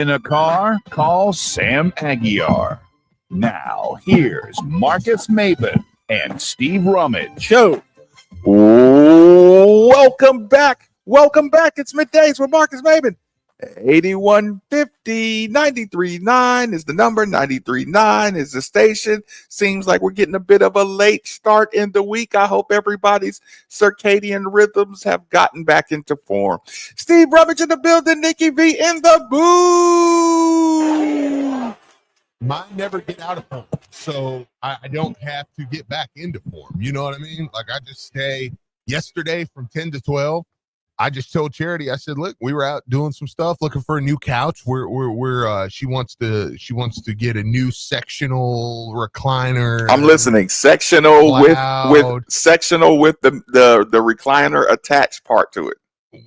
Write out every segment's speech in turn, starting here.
In a car, call Sam Aguiar. Now, here's Marcus Maven and Steve Rummage. Yo, welcome back. Welcome back. It's middays with Marcus Maven. 8150 93.9 is the number. 93.9 is the station. Seems like we're getting a bit of a late start in the week. I hope everybody's circadian rhythms have gotten back into form. Steve Rummage in the building. Nikki V in the booth. Mine never get out of form, so I don't have to get back into form. You know what I mean? Like, I just stay. Yesterday from 10 to 12, I just told Charity, I said, look, we were out doing some stuff, looking for a new couch. She wants to get a new sectional recliner. I'm listening. Sectional with sectional with the recliner attached part to it.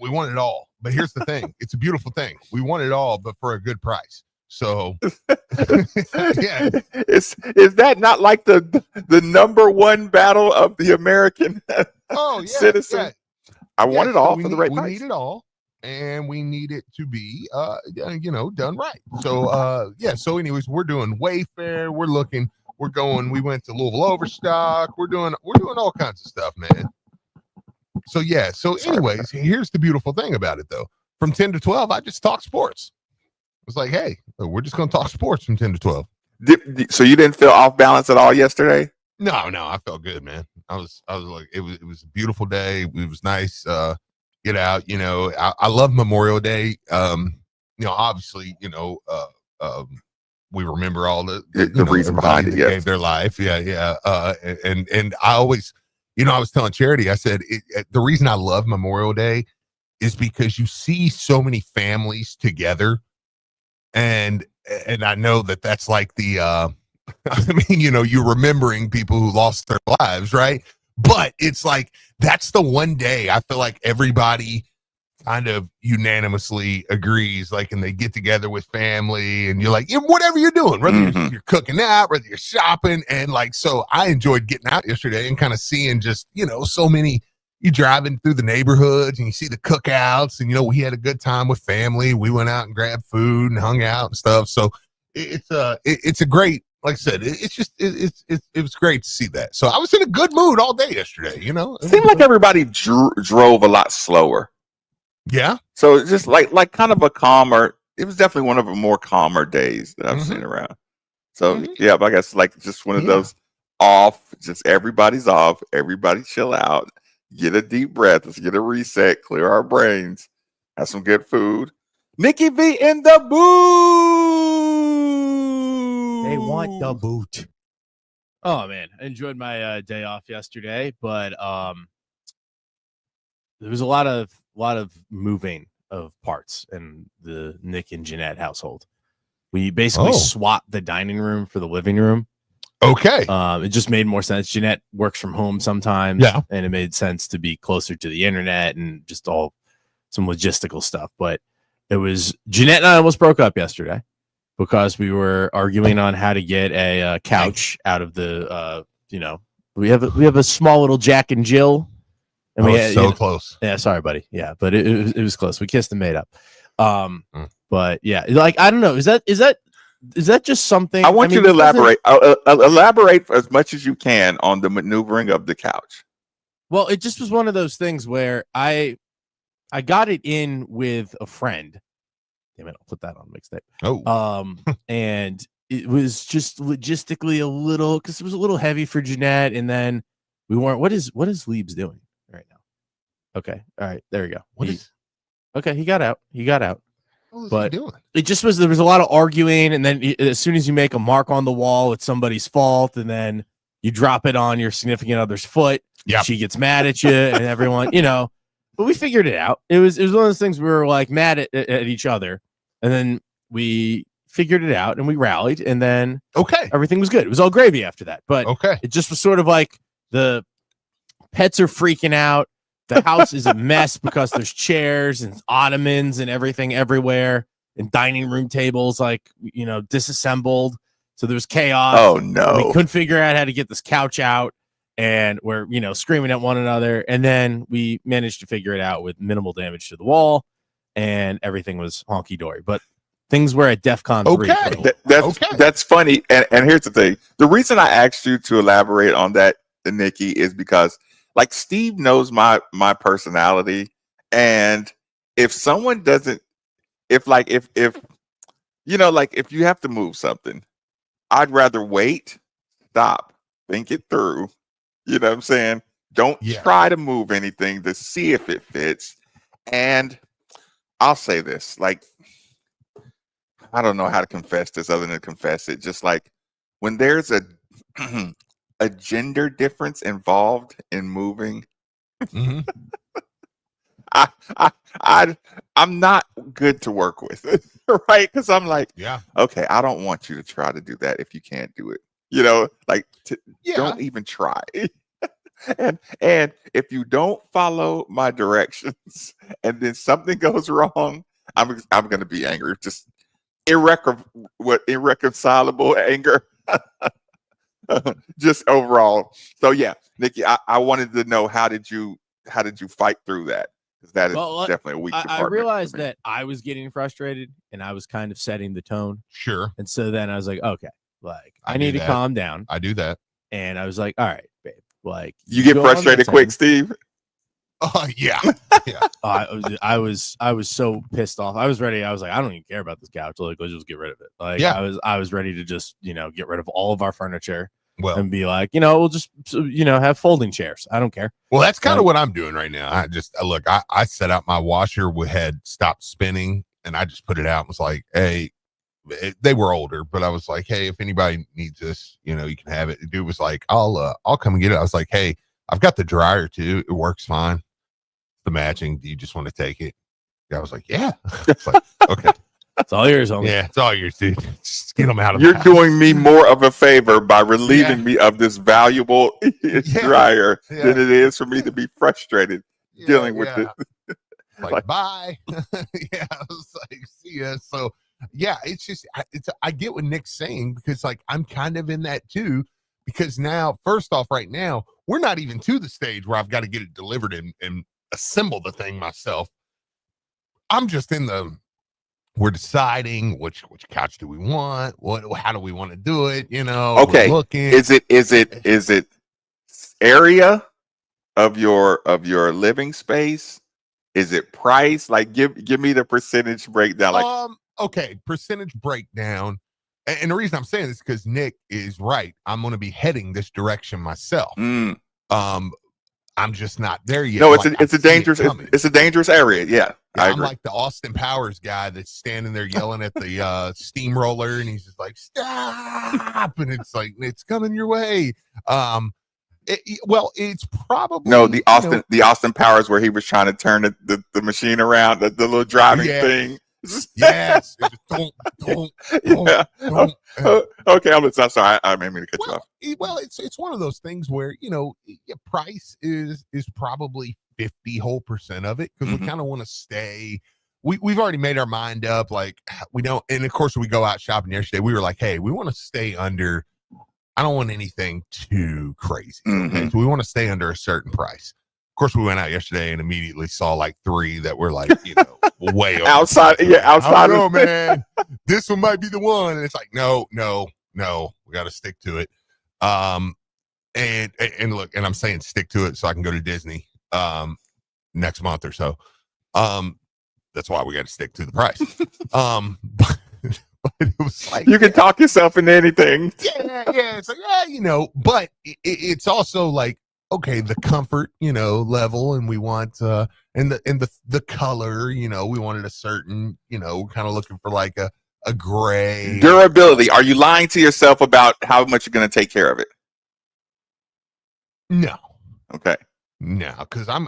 We want it all, but here's the thing: it's a beautiful thing. We want it all, but for a good price. So, yeah, is that not like the number one battle of the American citizen? Yeah. I want it all for the right price. We need it all, and we need it to be, done right. So, So, anyways, we're doing Wayfair. We're going. We went to Louisville Overstock. We're doing all kinds of stuff, man. So, yeah. So, anyways, here's the beautiful thing about it, though. From 10 to 12, I just talk sports. It's like, hey, we're just going to talk sports from 10 to 12. So you didn't feel off balance at all yesterday? No, I felt good, man. I was like, it was a beautiful day. It was nice. Get out, I love Memorial Day. Obviously, we remember all the reason behind it. Gave their life. Yeah. And I always, I was telling Charity, I said, the reason I love Memorial Day is because you see so many families together. And I know that's like the, you're remembering people who lost their lives, right? But it's like, that's the one day I feel like everybody kind of unanimously agrees, like, and they get together with family and you're like, whatever you're doing, whether you're cooking out, whether you're shopping. And like, so I enjoyed getting out yesterday and kind of seeing just, so many. You driving through the neighborhoods and you see the cookouts and, we had a good time with family. We went out and grabbed food and hung out and stuff. So it's a great, like I said, it was great to see that. So I was in a good mood all day yesterday, It seemed like everybody drove a lot slower. Yeah. So it's just like kind of a calmer, it was definitely one of the more calmer days that I've seen around. So yeah, but I guess like just one of those off, just everybody's off, everybody chill out. Get a deep breath. Let's get a reset. Clear our brains. Have some good food. Nikki V in the booth. They want the boot. Oh man, I enjoyed my day off yesterday, but there was a lot of moving of parts in the Nick and Jeanette household. We basically swapped the dining room for the living room. Okay. It just made more sense. Jeanette works from home sometimes, and it made sense to be closer to the internet and just all some logistical stuff. But it was Jeanette and I almost broke up yesterday because we were arguing on how to get a couch out of the. We have a small little Jack and Jill, and we had, close. Yeah, sorry, buddy. Yeah, but it was close. We kissed and made up. But yeah, like I don't know. Is that just something? I want you to elaborate. Elaborate as much as you can on the maneuvering of the couch. Well, it just was one of those things where I got it in with a friend. Damn it, I'll put that on mixtape. And it was just logistically a little, because it was a little heavy for Jeanette, and then we weren't. What is Liebs doing right now? Okay, all right, there we go. Okay, he got out. But it just was, there was a lot of arguing, and then as soon as you make a mark on the wall, it's somebody's fault, and then you drop it on your significant other's foot. She gets mad at you, and everyone, But we figured it out. It was one of those things we were like mad at each other, and then we figured it out, and we rallied, and then everything was good. It was all gravy after that. But it just was sort of like the pets are freaking out. The house is a mess because there's chairs and ottomans and everything everywhere, and dining room tables disassembled. So there was chaos. Oh no! We couldn't figure out how to get this couch out, and we're screaming at one another. And then we managed to figure it out with minimal damage to the wall, and everything was honky dory. But things were at DEFCON 3. Okay. That's funny. And here's the thing. The reason I asked you to elaborate on that, Nikki, is because like Steve knows my personality. And if someone doesn't, if you know, like if you have to move something, I'd rather wait, stop, think it through. You know what I'm saying? Don't try to move anything to see if it fits. And I'll say this, like, I don't know how to confess this other than confess it. Just like when there's a a gender difference involved in moving, Mm-hmm. I'm not good to work with, right? Because I'm like, okay, I don't want you to try to do that if you can't do it. You know, like don't even try. and if you don't follow my directions and then something goes wrong, I'm gonna be angry. Just irreconcilable anger. Just overall. So yeah, Nikki, I wanted to know how did you fight through that? Because that is definitely a weak department. I realized that I was getting frustrated and I was kind of setting the tone. Sure. And so then I was like, okay, like I need to calm down. I do that. And I was like, all right, babe. Like you get frustrated quick, Steve. Oh yeah. I was so pissed off. I was ready. I was like, I don't even care about this couch. Like, let's just get rid of it. Like, I was ready to just, get rid of all of our furniture. Well, and be like, we'll just, have folding chairs. I don't care. Well, that's kind of what I'm doing right now. I just look. I set out my washer. We had stopped spinning, and I just put it out. And was like, hey, they were older, but I was like, hey, if anybody needs this, you can have it. The dude was like, I'll come and get it. I was like, hey, I've got the dryer too. It works fine. The matching. Do you just want to take it? I was like, yeah. It's like, okay. It's all yours, homie. Yeah, it's all yours, dude. Just get them out of You're doing me more of a favor by relieving me of this valuable dryer than it is for me to be frustrated dealing with it. Like, bye. I was like, see ya. So, it's just, I get what Nick's saying because, like, I'm kind of in that too. Because now, first off, right now, we're not even to the stage where I've got to get it delivered and assemble the thing myself. I'm just in we're deciding which couch do we want, how do we want to do it, okay, is it area of your living space? Is it price? Like give me the percentage breakdown. Like okay, percentage breakdown. And the reason I'm saying this is because Nick is right. I'm going to be heading this direction myself. I'm just not there yet. No, it's a dangerous area. Yeah, I I'm agree. like the Austin Powers guy that's standing there yelling at the steamroller, and he's just like, "Stop!" And it's like, it's coming your way. It's probably the Austin Powers where he was trying to turn the machine around, the little driving thing. Yes. Don't. Okay, I'm sorry. I made me to cut you off. Well, it's one of those things where price is probably 50% of it because we kind of want to stay. We've already made our mind up, like we don't. And of course, we go out shopping yesterday. We were like, hey, we want to stay under. I don't want anything too crazy. Okay? So we want to stay under a certain price. Of course, we went out yesterday and immediately saw like 3 that were like, way over. outside. I don't know, man. This one might be the one. And it's like, no. We got to stick to it. And look, and I'm saying stick to it so I can go to Disney next month or so. That's why we got to stick to the price. But it was like you can talk yourself into anything. Yeah. It's like, but it's also like, okay, the comfort, level, and we want and the color, we wanted a certain, we're kind of looking for like a gray durability. Are you lying to yourself about how much you're going to take care of it? No. Okay. No, because I'm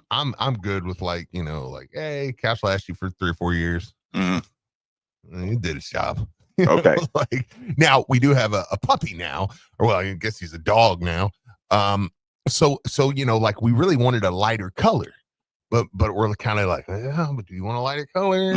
good with like, like, hey, couch lasts you for 3 or 4 years. He did his job. Okay. Like now we do have a puppy now, or well, I guess he's a dog now. So like we really wanted a lighter color, but we're kind of like, but do you want a lighter color?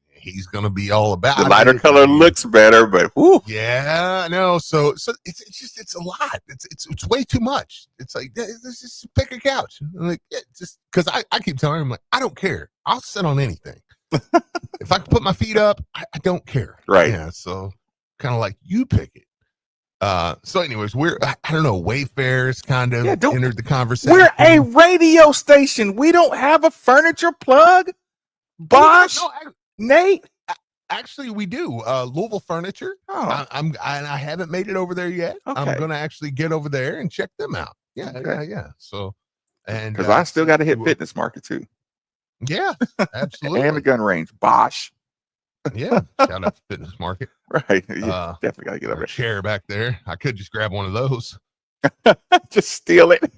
He's gonna be all about the lighter color looks better, but whew. Yeah, no. So it's a lot. It's way too much. It's like let's just pick a couch. I'm like, just because I keep telling him like I don't care. I'll sit on anything. If I can put my feet up, I don't care. Right. Yeah. So kind of like you pick it. So anyways, I don't know, Wayfarers kind of entered the conversation. We're a radio station. We don't have a furniture plug. Bosch, Nate. Actually, we do. Louisville Furniture. Oh. I haven't made it over there yet. Okay. I'm gonna actually get over there and check them out. Yeah, Okay. yeah. So, and because I still got to hit Fitness Market too. Yeah, absolutely. And the gun range, Bosch. Yeah, shout out to Fitness Market. Right. Definitely got to get over there. Chair back there. I could just grab one of those. Just steal it.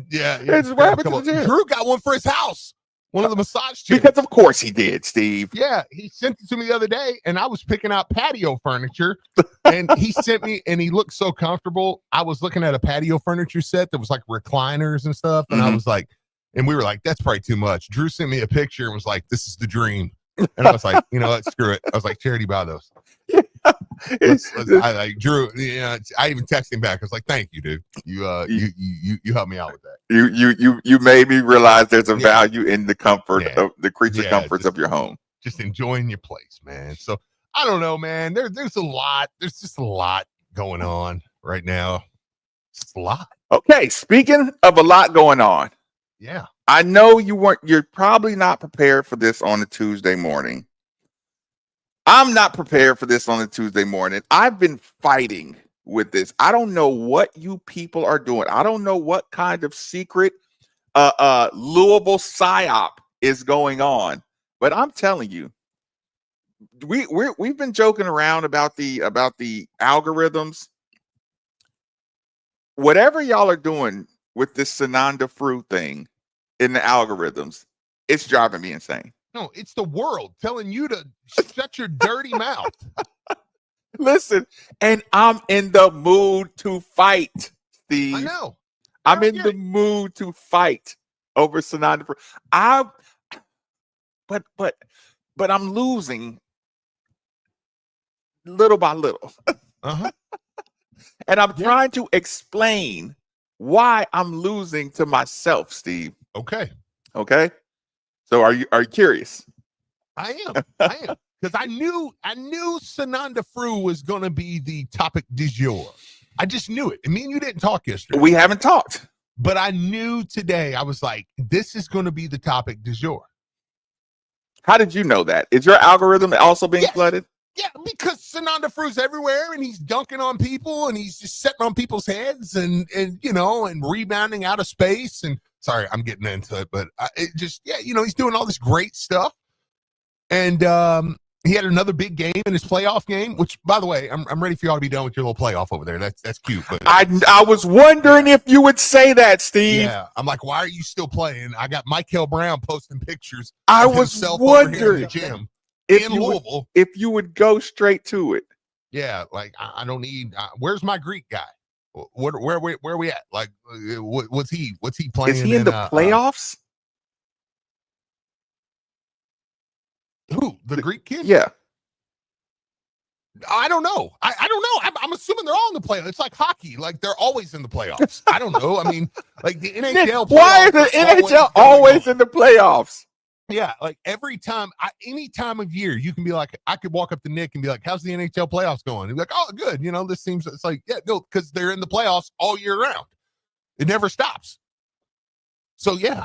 Yeah. Just grab it to the gym. Drew got one for his house. One of the massage chairs. Because of course he did, Steve. Yeah, he sent it to me the other day, and I was picking out patio furniture, and he sent me, and he looked so comfortable. I was looking at a patio furniture set that was like recliners and stuff, and I was like, and we were like, that's probably too much. Drew sent me a picture and was like, this is the dream. And I was like, you know what, screw it. I was like, Charity, buy those. I like Drew. Yeah, I even texted him back. I was like, "Thank you, dude. You helped me out with that. You made me realize there's a value in the comfort of the creature comforts of your home. Just enjoying your place, man. So I don't know, man. There's a lot. There's just a lot going on right now. It's a lot. Okay, speaking of a lot going on. Yeah, I know you're probably not prepared for this on a Tuesday morning. I'm not prepared for this on a Tuesday morning. I've been fighting with this. I don't know what you people are doing. I don't know what kind of secret Louisville psyop is going on. But I'm telling you, we've been joking around about the algorithms. Whatever y'all are doing with this Sananda fruit thing in the algorithms, it's driving me insane. No, it's the world telling you to shut your dirty mouth. Listen, and I'm in the mood to fight, Steve. I know. I'm in the mood to fight over Sananda. But I'm losing little by little. And I'm trying to explain why I'm losing to myself, Steve. Okay. So are you curious? I am. Because I knew Sananda Fru was going to be the topic du jour. I just knew it. I mean, you didn't talk yesterday. We haven't talked. But I knew today, I was like, this is going to be the topic du jour. How did you know that? Is your algorithm also being flooded? Yeah, because Sananda Fru's everywhere, and he's dunking on people, and he's just sitting on people's heads, and rebounding out of space. And sorry, I'm getting into it, but he's doing all this great stuff. And he had another big game in his playoff game, which, by the way, I'm ready for y'all to be done with your little playoff over there. That's cute. But I was wondering if you would say that, Steve. Yeah, I'm like, why are you still playing? I got Michael Brown posting pictures. I was wondering in the gym Louisville if you would go straight to it. Yeah, like I don't need. Where's my Greek guy? Where we at? Like, what's he playing? Is he in the playoffs? Who, the Greek kid? Yeah. I don't know. I don't know. I'm assuming they're all in the playoffs. It's like hockey. Like, they're always in the playoffs. I don't know. I mean, like the NHL. Why is the NHL always in the playoffs? Yeah, like every time, any time of year, you can be like, I could walk up to Nick and be like, how's the NHL playoffs going? And be like, oh, good. This seems, it's like, yeah, no, because they're in the playoffs all year round. It never stops. So, yeah.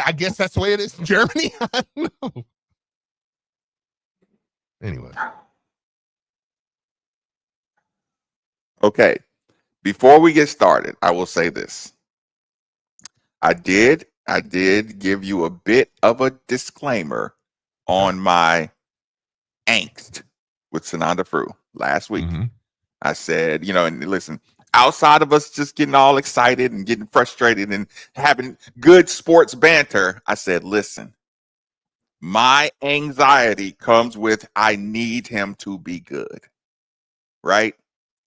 I guess that's the way it is in Germany. I don't know. Anyway. Okay. Before we get started, I will say this. I did give you a bit of a disclaimer on my angst with Sananda Fru last week. Mm-hmm. I said, and listen, outside of us just getting all excited and getting frustrated and having good sports banter, I said, listen, my anxiety comes with I need him to be good, right?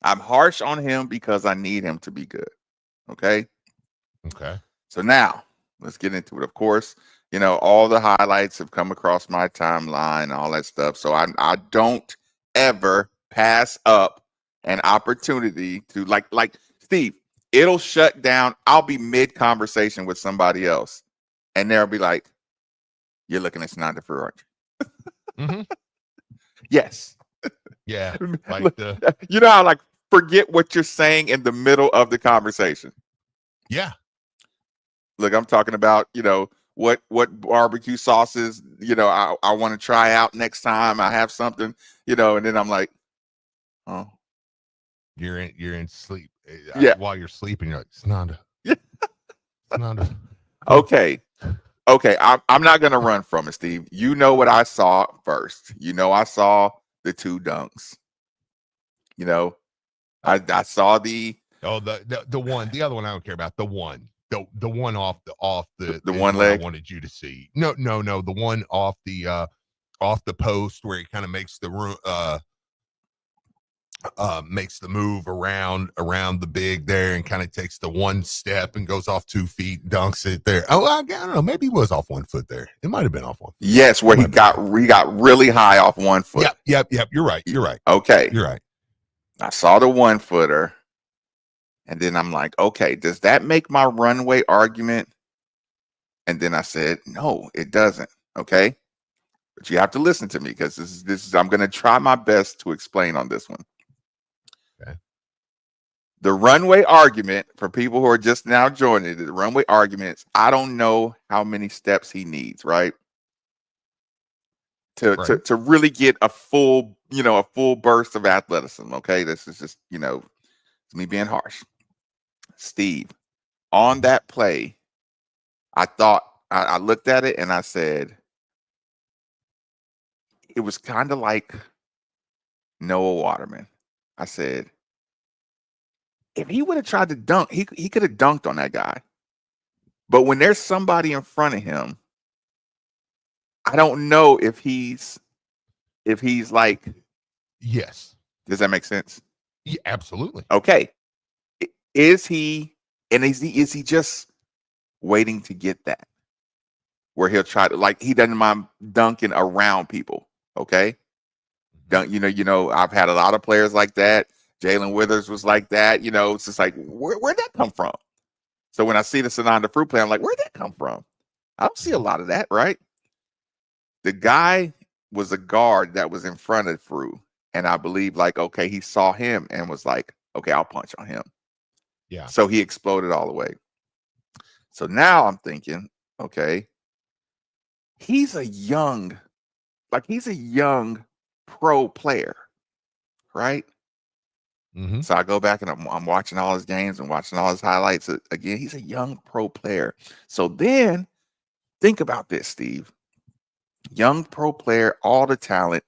I'm harsh on him because I need him to be good, okay? Okay. So now, let's get into it. Of course, all the highlights have come across my timeline, all that stuff. So I don't ever pass up an opportunity to like Steve, it'll shut down. I'll be mid-conversation with somebody else, and they'll be like, You're looking at Sananda for aren't you? Mm-hmm. Yes. Yeah. Like you know how like forget what you're saying in the middle of the conversation. Yeah. Look, I'm talking about, what barbecue sauces, I want to try out next time I have something, and then I'm like, oh. You're in sleep. Yeah. While you're sleeping, you're like, Sananda. Yeah. Sananda. Okay. I'm not going to run from it, Steve. You know what I saw first. I saw the 2 dunks. I saw the one. The other one I don't care about. The one off the one leg leg I wanted you to see. No. The one off the post where he kind of makes the room makes the move around the big there and kind of takes the 1 step and goes off 2 feet, dunks it there. Oh, I don't know. Maybe he was off 1 foot there. It might have been off 1 foot. Yes, where he got really high off 1 foot. Yep. You're right. Okay. You're right. I saw the 1 footer. And then I'm like, okay, does that make my runway argument? And then I said, no, it doesn't. Okay. But you have to listen to me because this is I'm going to try my best to explain on this one. Okay. The runway argument for people who are just now joining the runway arguments. I don't know how many steps he needs, right? To really get a full burst of athleticism. Okay. This is just, it's me being harsh. Steve, on that play, I thought I looked at it and I said, it was kind of like Noah Waterman. I said, if he would have tried to dunk, he could have dunked on that guy. But when there's somebody in front of him, I don't know if he's like, yes. Does that make sense? Yeah, absolutely. Okay. Is he just waiting to get that? Where he'll try to, like, he doesn't mind dunking around people. Okay. Dunk, I've had a lot of players like that. Jalen Withers was like that. It's just like, where'd that come from? So when I see the Sananda Fruit play, I'm like, where'd that come from? I don't see a lot of that, right? The guy was a guard that was in front of Fruit. And I believe, like, okay, he saw him and was like, okay, I'll punch on him. Yeah. So he exploded all the way. So now I'm thinking, okay, he's a young pro player, right? Mm-hmm. So I go back and I'm watching all his games and watching all his highlights. Again, he's a young pro player. So then think about this, Steve. Young pro player, all the talent.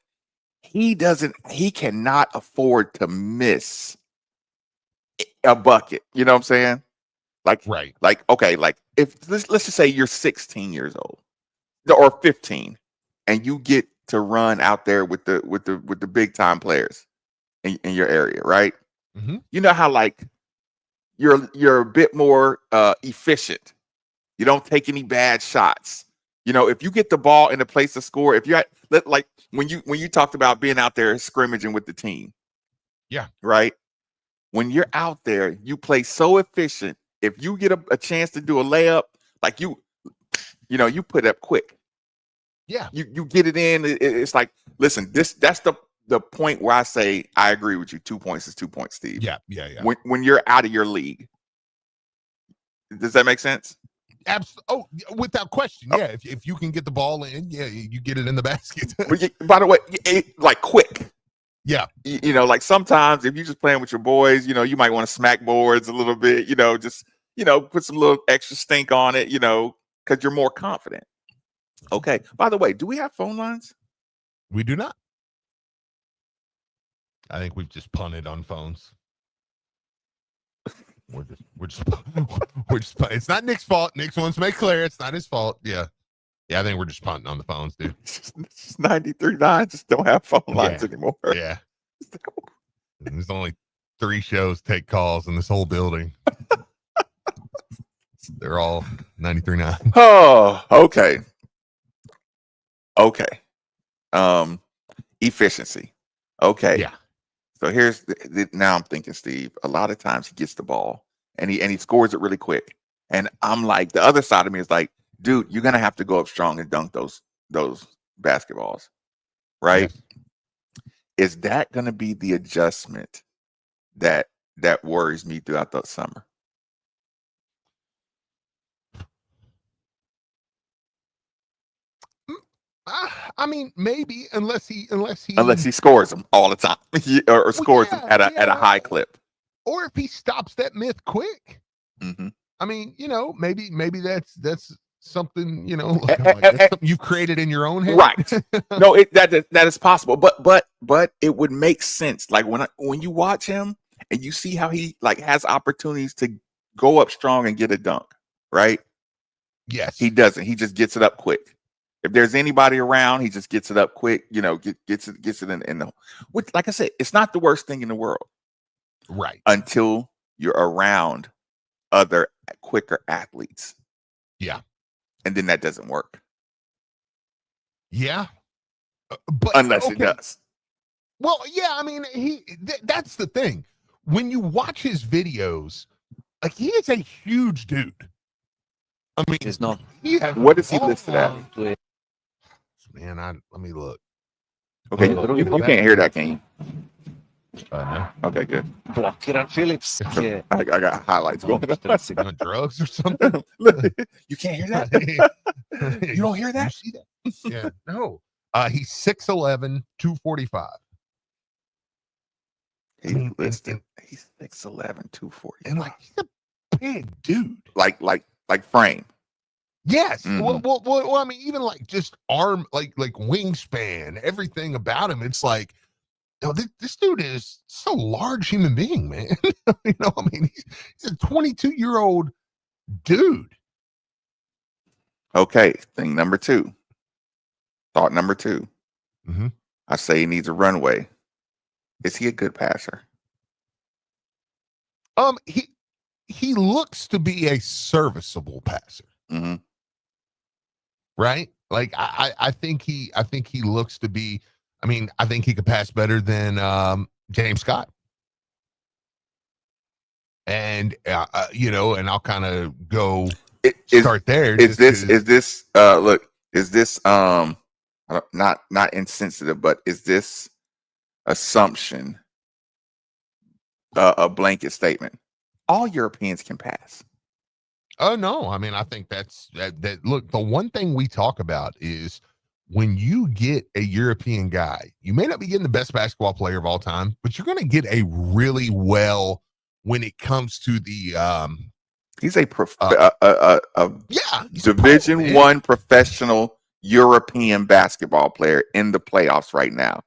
He cannot afford to miss a bucket. You know what I'm saying? Right. Okay, if let's just say you're 16 years old or 15 and you get to run out there with the big time players in your area, right? Mm-hmm. You know how you're a bit more efficient. You don't take any bad shots. If you get the ball in a place to score, if you're like when you talked about being out there scrimmaging with the team. Yeah. Right. When you're out there, you play so efficient. If you get a chance to do a layup, like you put up quick. Yeah. You get it in. It's like, listen, that's the point where I say I agree with you. 2 points is 2 points, Steve. Yeah. When you're out of your league. Does that make sense? Oh, without question. Yeah. If you can get the ball in, yeah, you get it in the basket. By the way, like quick. Yeah. Like sometimes if you're just playing with your boys, you might want to smack boards a little bit, just, put some little extra stink on it, because you're more confident. Okay. By the way, do we have phone lines? We do not. I think we've just punted on phones. We're just it's not Nick's fault. Nick wants to make clear it's not his fault. Yeah. Yeah, I think we're just punting on the phones, dude. It's 93.9 just don't have phone lines anymore. Yeah. There's only 3 shows take calls in this whole building. They're all 93.9. Oh, okay. Okay. Efficiency. Okay. Yeah. So here's now I'm thinking, Steve, a lot of times he gets the ball and he scores it really quick. And I'm like, the other side of me is like, dude, you're going to have to go up strong and dunk those basketballs, right? Yes. Is that going to be the adjustment that worries me throughout the summer? I mean, maybe unless he scores them all the time or scores them at a high clip, or if he stops that myth quick. Mm-hmm. I mean, maybe that's something, like that's something you've created in your own head, right? No, that is possible, but it would make sense. Like when you watch him and you see how he like has opportunities to go up strong and get a dunk, right? Yes, he doesn't. He just gets it up quick. If there's anybody around, he just gets it up quick. Gets it in the. Which, like I said, it's not the worst thing in the world, right? Until you're around other quicker athletes. Yeah, and then that doesn't work. Yeah, but unless it does. Well, yeah. I mean, that's the thing. When you watch his videos, like he is a huge dude. I mean, it's not. What is he listed at? Man, let me look. Okay, you can't hear that, can you? No. Okay, good. Kieran Phillips. Yeah. I got highlights going. On drugs or something? You can't hear that? You don't hear that? You see that? Yeah. No. He's 6'11", 245. He's listed. He's 6'11", 245. And like he's a big dude. Like frame. Yes. Mm-hmm. Well, I mean, even like just arm, like wingspan, everything about him. It's like, this dude is so large human being, man. I mean, he's a 22-year-old dude. Okay. Thing number 2. Thought number 2. Mm-hmm. I say he needs a runway. Is he a good passer? He looks to be a serviceable passer. Mm-hmm. Right? Like I think he looks to be. I mean, I think he could pass better than James Scott. And and I'll kind of go start there. Is this not insensitive, but is this assumption a blanket statement? All Europeans can pass. Oh no, I mean, I think that's that. Look, the one thing we talk about is when you get a European guy, you may not be getting the best basketball player of all time, but you're going to get a really well when it comes to the. He's a he's Division I professional European basketball player in the playoffs right now.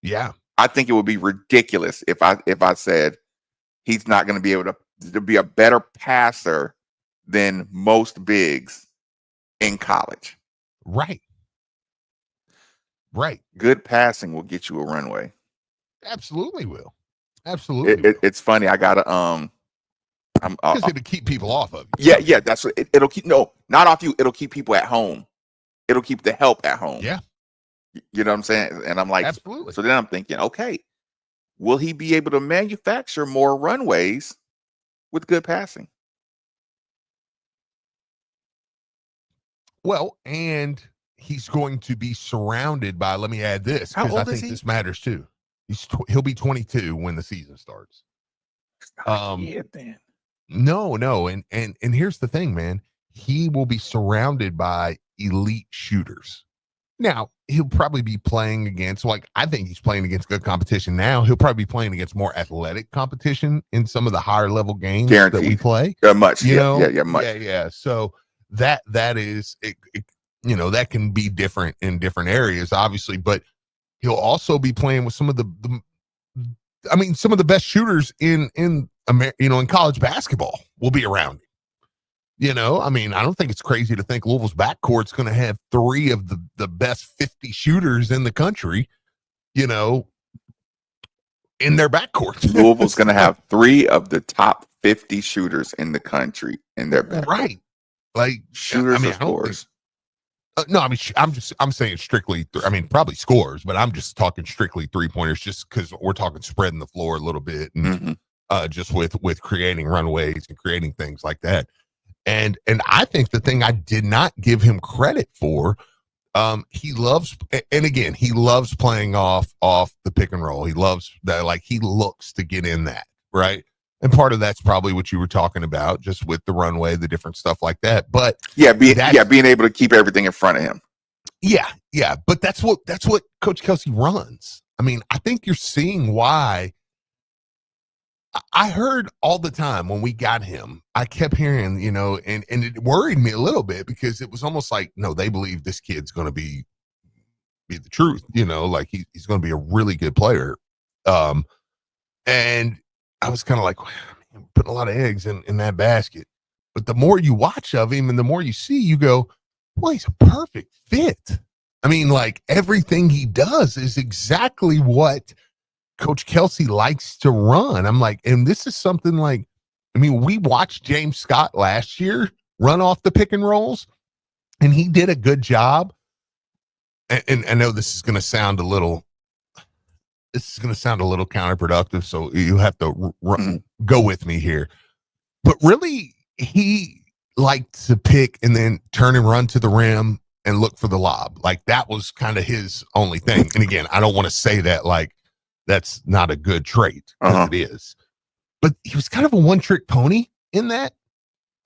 Yeah, I think it would be ridiculous if I said he's not going to be able to be a better passer than most bigs in college. Right. Good passing will get you a runway. Absolutely will. Absolutely. It's funny. I got to because it'll keep people off of you. Yeah. That's what it'll keep. No, not off you. It'll keep people at home. It'll keep the help at home. Yeah. You know what I'm saying? And I'm like, absolutely. So then I'm thinking, okay, will he be able to manufacture more runways with good passing? Well, and he's going to be surrounded by, let me add this, because I think this matters too. He'll be 22 when the season starts. Then. No. And here's the thing, man. He will be surrounded by elite shooters. Now, he'll probably be playing against, I think he's playing against good competition now. He'll probably be playing against more athletic competition in some of the higher level games that we play. Much. Much. Yeah. So that is, that can be different in different areas, obviously, but he'll also be playing with some of some of the best shooters in college basketball will be around him. I don't think it's crazy to think Louisville's backcourt's going to have 3 of the best 50 shooters in the country, in their backcourt. Louisville's going to have 3 of the top 50 shooters in the country in their backcourt. Right. Like shooters or scorers. I'm saying strictly, probably scores, but I'm just talking strictly 3-pointers just because we're talking spreading the floor a little bit and just with creating runways and creating things like that. And I think the thing I did not give him credit for He loves, and again, he loves playing off the pick and roll. He loves that, like he looks to get in that, right? And part of that's probably what you were talking about, just with the runway, the different stuff like that. But being able to keep everything in front of him. Yeah. But that's what Coach Kelsey runs. I mean, I think you're seeing why. I heard all the time when we got him, I kept hearing, and it worried me a little bit because it was almost like, no, they believe this kid's going to be the truth, like he's going to be a really good player. And I was kind of like, man, putting a lot of eggs in that basket. But the more you watch of him and the more you see, you go, well, he's a perfect fit. I mean, like everything he does is exactly what Coach Kelsey likes to run. I'm like, and this is something like, I mean, we watched James Scott last year run off the pick and rolls, and he did a good job. And I know this is going to sound a little counterproductive, so you have to go with me here. But really, he liked to pick and then turn and run to the rim and look for the lob. Like that was kind of his only thing. And again, I don't want to say that like that's not a good trait, because it is. But he was kind of a one-trick pony in that.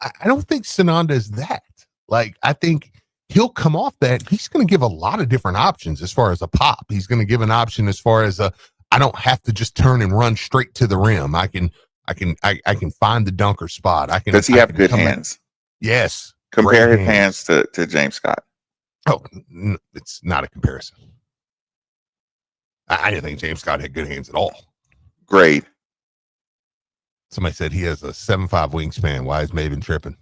I don't think Sananda is that. Like, I think he'll come off that. He's going to give a lot of different options as far as a pop. He's going to give an option as far as I don't have to just turn and run straight to the rim. I can find the dunker spot. Does he have good hands? Yes. Compare his hands to James Scott. Oh, it's not a comparison. I didn't think James Scott had good hands at all. Great. Somebody said he has a 7'5" wingspan. Why is Maven tripping?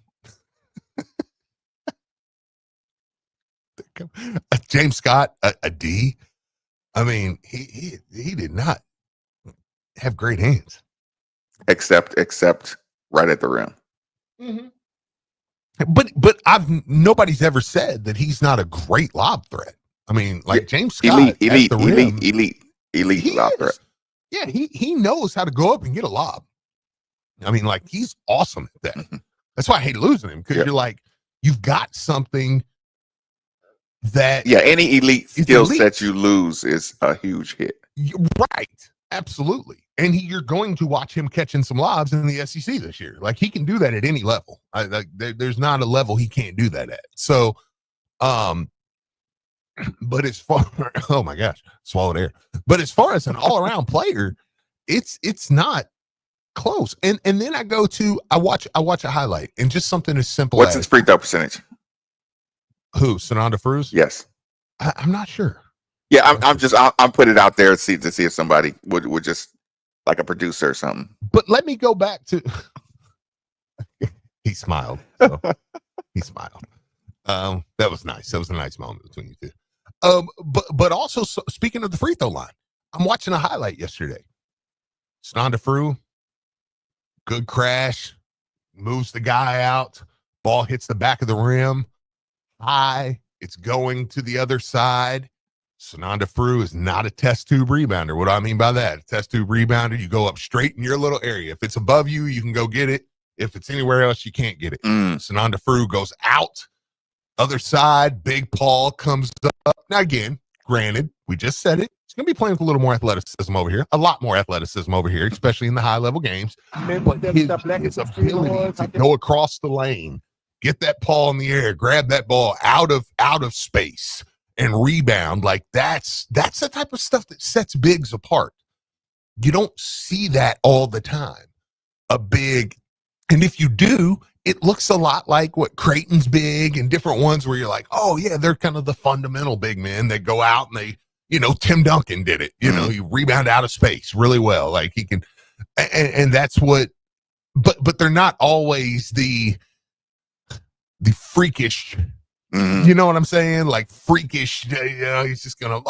James Scott, a D. I mean, he did not have great hands, except right at the rim. Mm-hmm. But nobody's ever said that he's not a great lob threat. I mean, like James Scott, elite lob threat. Yeah, he knows how to go up and get a lob. I mean, like he's awesome at that. Mm-hmm. That's why I hate losing him, because you're like, you've got something that any elite skill set you lose is a huge hit. Right, absolutely. And you're going to watch him catching some lobs in the SEC this year. Like he can do that at any level. There's not a level he can't do that at. So, but as far, oh my gosh, swallowed air. But as far as an all-around player, it's not close. And then I watch a highlight, and just something as simple. What's his free throw percentage? Who, Sananda Fruz? Yes. I'm not sure. Yeah, I'm putting it out there to see if somebody would just, like a producer or something. But let me go back to he smiled. So he smiled. That was nice. That was a nice moment between you two. But also, speaking of the free throw line, I'm watching a highlight yesterday. Sananda Fruz, good crash, moves the guy out, ball hits the back of the rim, high, it's going to the other side. Sananda Fruz is not a test tube rebounder. What do I mean by that? A test tube rebounder, you go up straight in your little area. If it's above you, you can go get it. If it's anywhere else, you can't get it. Sananda Fruz goes out, other side, Big Paul comes up. Now, again, granted, we just said it. He's going to be playing with a little more athleticism over here, a lot more athleticism over here, especially in the high-level games. But his ability to go across the lane, get that ball in the air, grab that ball out of space, and rebound, like that's the type of stuff that sets bigs apart. You don't see that all the time. A big, and if you do, it looks a lot like what Creighton's big and different ones where you're like, oh yeah, they're kind of the fundamental big men that go out and they, Tim Duncan did it. You rebound out of space really well. Like he can, and that's what, but they're not always the freakish. You know what I'm saying? Like freakish, he's just gonna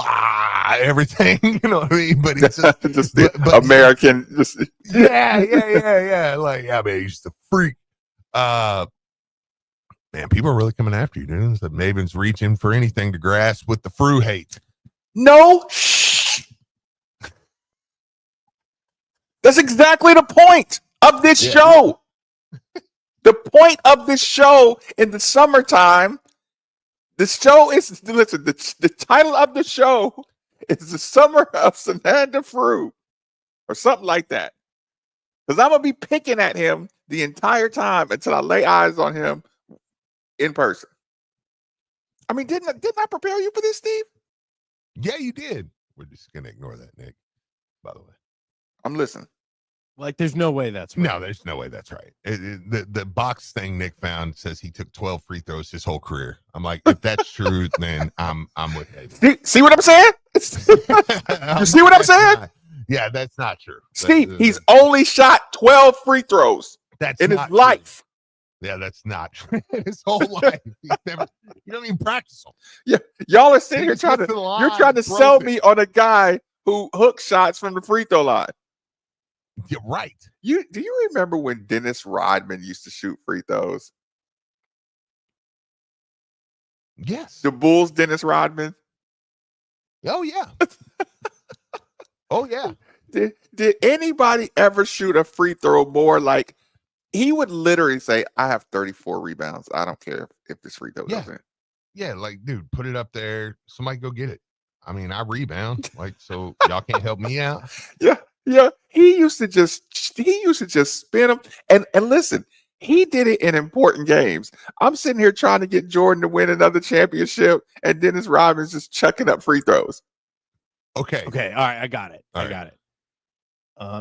everything, you know what I mean? But it's just but American, just yeah. Like, yeah, man, he's just a freak. Man, people are really coming after you, dude. That Maven's reaching for anything to grasp with the Fruz hate. No, that's exactly the point of this show. The point of this show in the summertime. The show is, listen, the title of the show is The Summer of Sananda Fruit or something like that. Because I'm going to be picking at him the entire time until I lay eyes on him in person. I mean, didn't I prepare you for this, Steve? Yeah, you did. We're just going to ignore that, Nick, by the way. I'm listening. Like, there's no way that's right. No, there's no way that's right. The box thing Nick found says he took 12 free throws his whole career. I'm like, if that's true, then I'm with it. See what I'm saying? You see what I'm saying? Yeah, that's not true. Steve, he's only shot 12 free throws in his life. Yeah, that's not true. His whole life. You don't even practice them. Yeah, y'all are sitting here you're trying to sell me on a guy who hooks shots from the free throw line. You're right. Do you remember when Dennis Rodman used to shoot free throws? Yes. The Bulls, Dennis Rodman. Oh yeah. Oh yeah. Did anybody ever shoot a free throw more like he would literally say, I have 34 rebounds. I don't care if this free throw goes in. Yeah, like, dude, put it up there. Somebody go get it. I mean, I rebound. Like, so y'all can't help me out. Yeah. He used to just spin them. And listen, he did it in important games. I'm sitting here trying to get Jordan to win another championship, and Dennis Rodman's just chucking up free throws. Okay. All right. I got it.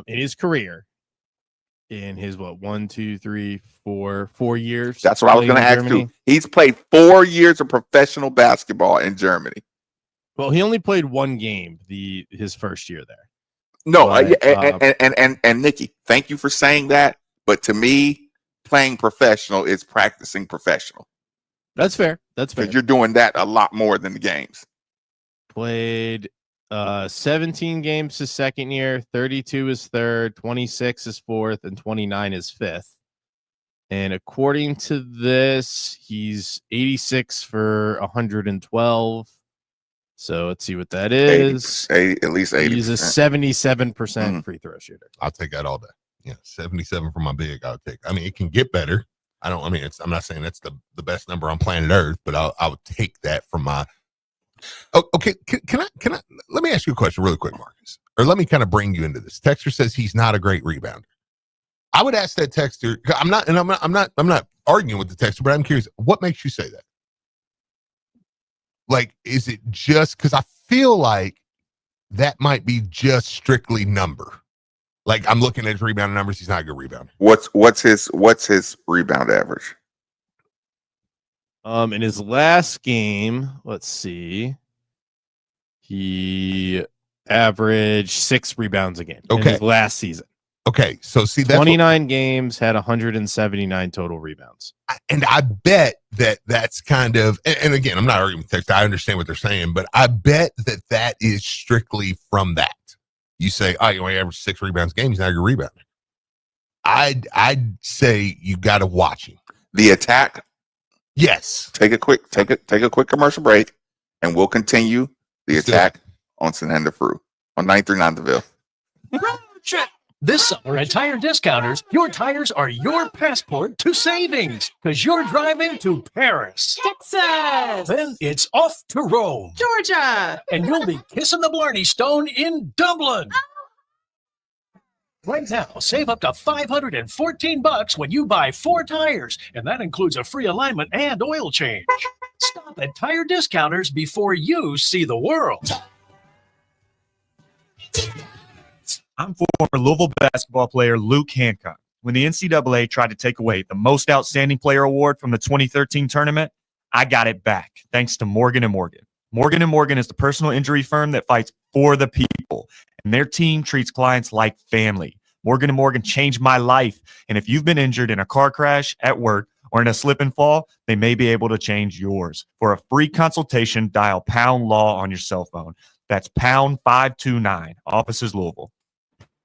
In his career, in his 4 years. That's what I was going to ask you. He's played 4 years of professional basketball in Germany. Well, he only played one game his first year there. No, and Nikki, thank you for saying that. But to me, playing professional is practicing professional. That's fair. Because you're doing that a lot more than the games. Played 17 games his second year, 32 his third, 26 his fourth, and 29 his fifth. And according to this, he's 86 for 112. So let's see what that is. At least 80%. He's a 77% free throw shooter. I'll take that all day. Yeah, 77 for my big. I'll take. I mean, it can get better. I'm not saying that's the best number on planet Earth, but I would take that from my. Oh, okay. Can I? Let me ask you a question really quick, Marcus, or let me kind of bring you into this. Texter says he's not a great rebounder. I would ask that texter. I'm not arguing with the texter, but I'm curious. What makes you say that? Like, is it just because I feel like that might be just strictly number? Like, I'm looking at his rebound numbers. He's not a good rebounder. What's his rebound average? In his last game, let's see, he averaged 6 rebounds a game. Okay. In his last season. Okay, so see, that's 29 games, had 179 total rebounds. And I bet that's kind of, and again, I'm not arguing with text. I understand what they're saying, but I bet that is strictly from that. You say, oh, you only average 6 rebounds a game. He's not a good rebounder. I'd say you got to watch him. The attack. Yes. Take a quick commercial break, and we'll continue the attack on Sananda Fruit on 939 The Ville. This summer at Tire Discounters, your tires are your passport to savings because you're driving to Paris, Texas, then it's off to Rome, Georgia, and you'll be kissing the Blarney Stone in Dublin. Right now, save up to $514 when you buy 4 tires, and that includes a free alignment and oil change. Stop at Tire Discounters before you see the world. I'm former Louisville basketball player Luke Hancock. When the NCAA tried to take away the Most Outstanding Player Award from the 2013 tournament, I got it back thanks to Morgan & Morgan. Morgan & Morgan is the personal injury firm that fights for the people, and their team treats clients like family. Morgan & Morgan changed my life, and if you've been injured in a car crash, at work, or in a slip and fall, they may be able to change yours. For a free consultation, dial #LAW on your cell phone. That's #529, offices Louisville.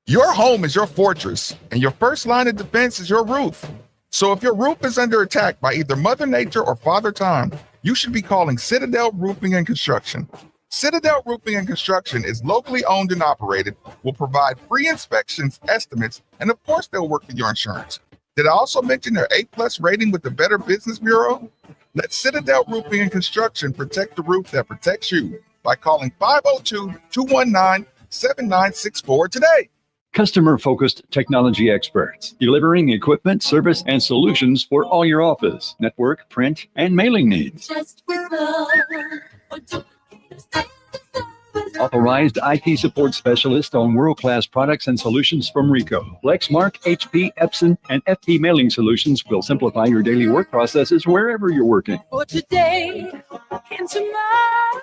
Your home is your fortress, and your first line of defense is your roof. So if your roof is under attack by either Mother Nature or Father Time, you should be calling Citadel Roofing and Construction. Citadel Roofing and Construction is locally owned and operated, will provide free inspections, estimates, and of course they'll work with your insurance. Did I also mention their A+ rating with the Better Business Bureau? Let Citadel Roofing and Construction protect the roof that protects you by calling 502-219-7964 today. Customer-focused technology experts, delivering equipment, service, and solutions for all your office, network, print, and mailing needs. Authorized IT support specialist on world-class products and solutions from Ricoh. Lexmark, HP, Epson, and FT Mailing Solutions will simplify your daily work processes wherever you're working. For today and tomorrow.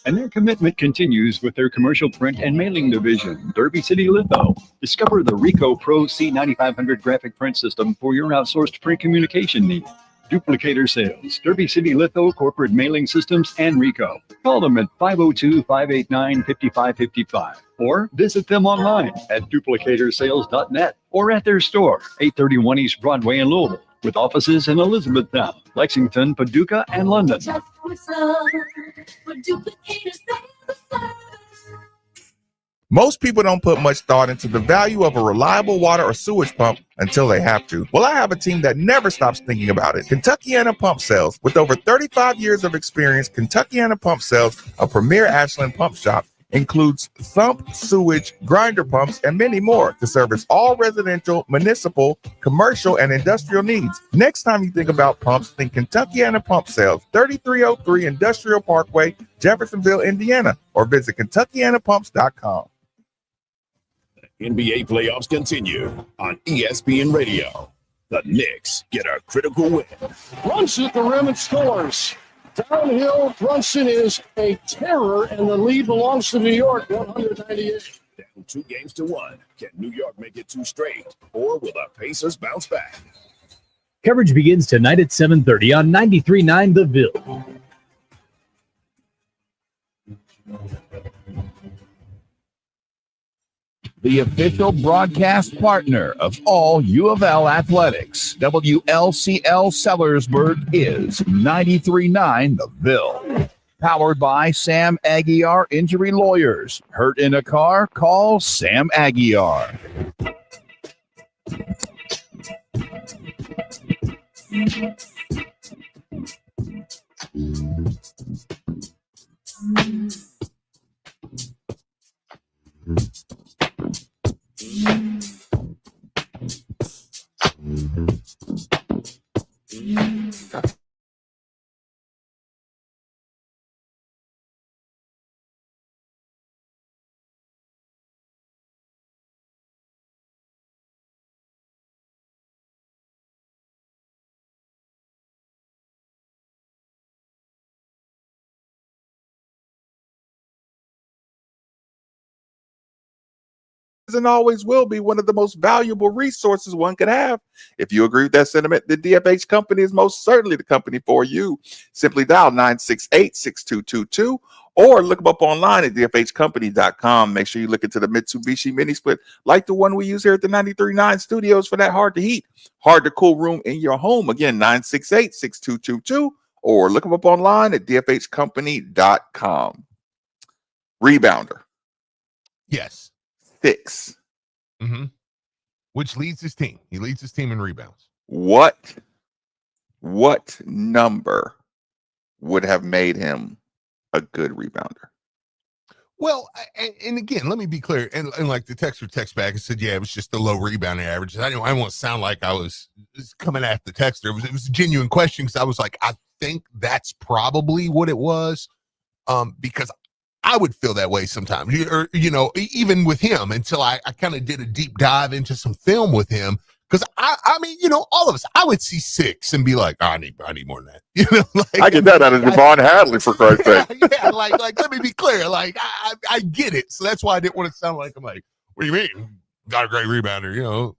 And their commitment continues with their commercial print and mailing division, Derby City Litho. Discover the Ricoh Pro C9500 graphic print system for your outsourced print communication needs. Duplicator Sales, Derby City Litho Corporate Mailing Systems, and Ricoh. Call them at 502-589-5555 or visit them online at duplicatorsales.net or at their store, 831 East Broadway in Louisville, with offices in Elizabethtown, Lexington, Paducah, and London. Most people don't put much thought into the value of a reliable water or sewage pump until they have to. Well, I have a team that never stops thinking about it. Kentuckiana Pump Sales. With over 35 years of experience, Kentuckiana Pump Sales, a premier Ashland pump shop, includes sump, sewage, grinder pumps, and many more to service all residential, municipal, commercial, and industrial needs. Next time you think about pumps, think Kentuckiana Pump Sales, 3303 Industrial Parkway, Jeffersonville, Indiana, or visit KentuckianaPumps.com. NBA playoffs continue on ESPN Radio. The Knicks get a critical win. Runs at the rim and scores. Downhill, Brunson is a terror, and the lead belongs to New York, 198. Down 2-1. Can New York make it 2 straight, or will the Pacers bounce back? Coverage begins tonight at 7:30 on 93.9 The Ville. The official broadcast partner of all U of L athletics, WLCL Sellersburg, is 93.9 The Ville. Powered by Sam Aguiar Injury Lawyers. Hurt in a car? Call Sam Aguiar. And always will be one of the most valuable resources one could have. If you agree with that sentiment, the DFH company is most certainly the company for you. Simply dial 968-6222 or look them up online at dfhcompany.com. Make sure you look into the Mitsubishi mini split like the one we use here at the 93.9 studios for that hard to heat, hard to cool room in your home. Again, 968-6222 or look them up online at dfhcompany.com. Rebounder. Yes. 6. Mm-hmm. Which leads his team. He leads his team in rebounds. What number would have made him a good rebounder? Well, and again, let me be clear. And like the texter text back and said, yeah, it was just the low rebounding average. I didn't want to sound like I was coming at the texter. It was a genuine question because I was like, I think that's probably what it was. Because I would feel that way sometimes, or, even with him until I kind of did a deep dive into some film with him. Because I mean, all of us, I would see 6 and be like, I need more than that. Like, I get that out of Javon Hadley, for Christ's sake. Yeah, like let me be clear. Like I get it. So that's why I didn't want to sound like I'm like, what do you mean? Got a great rebounder,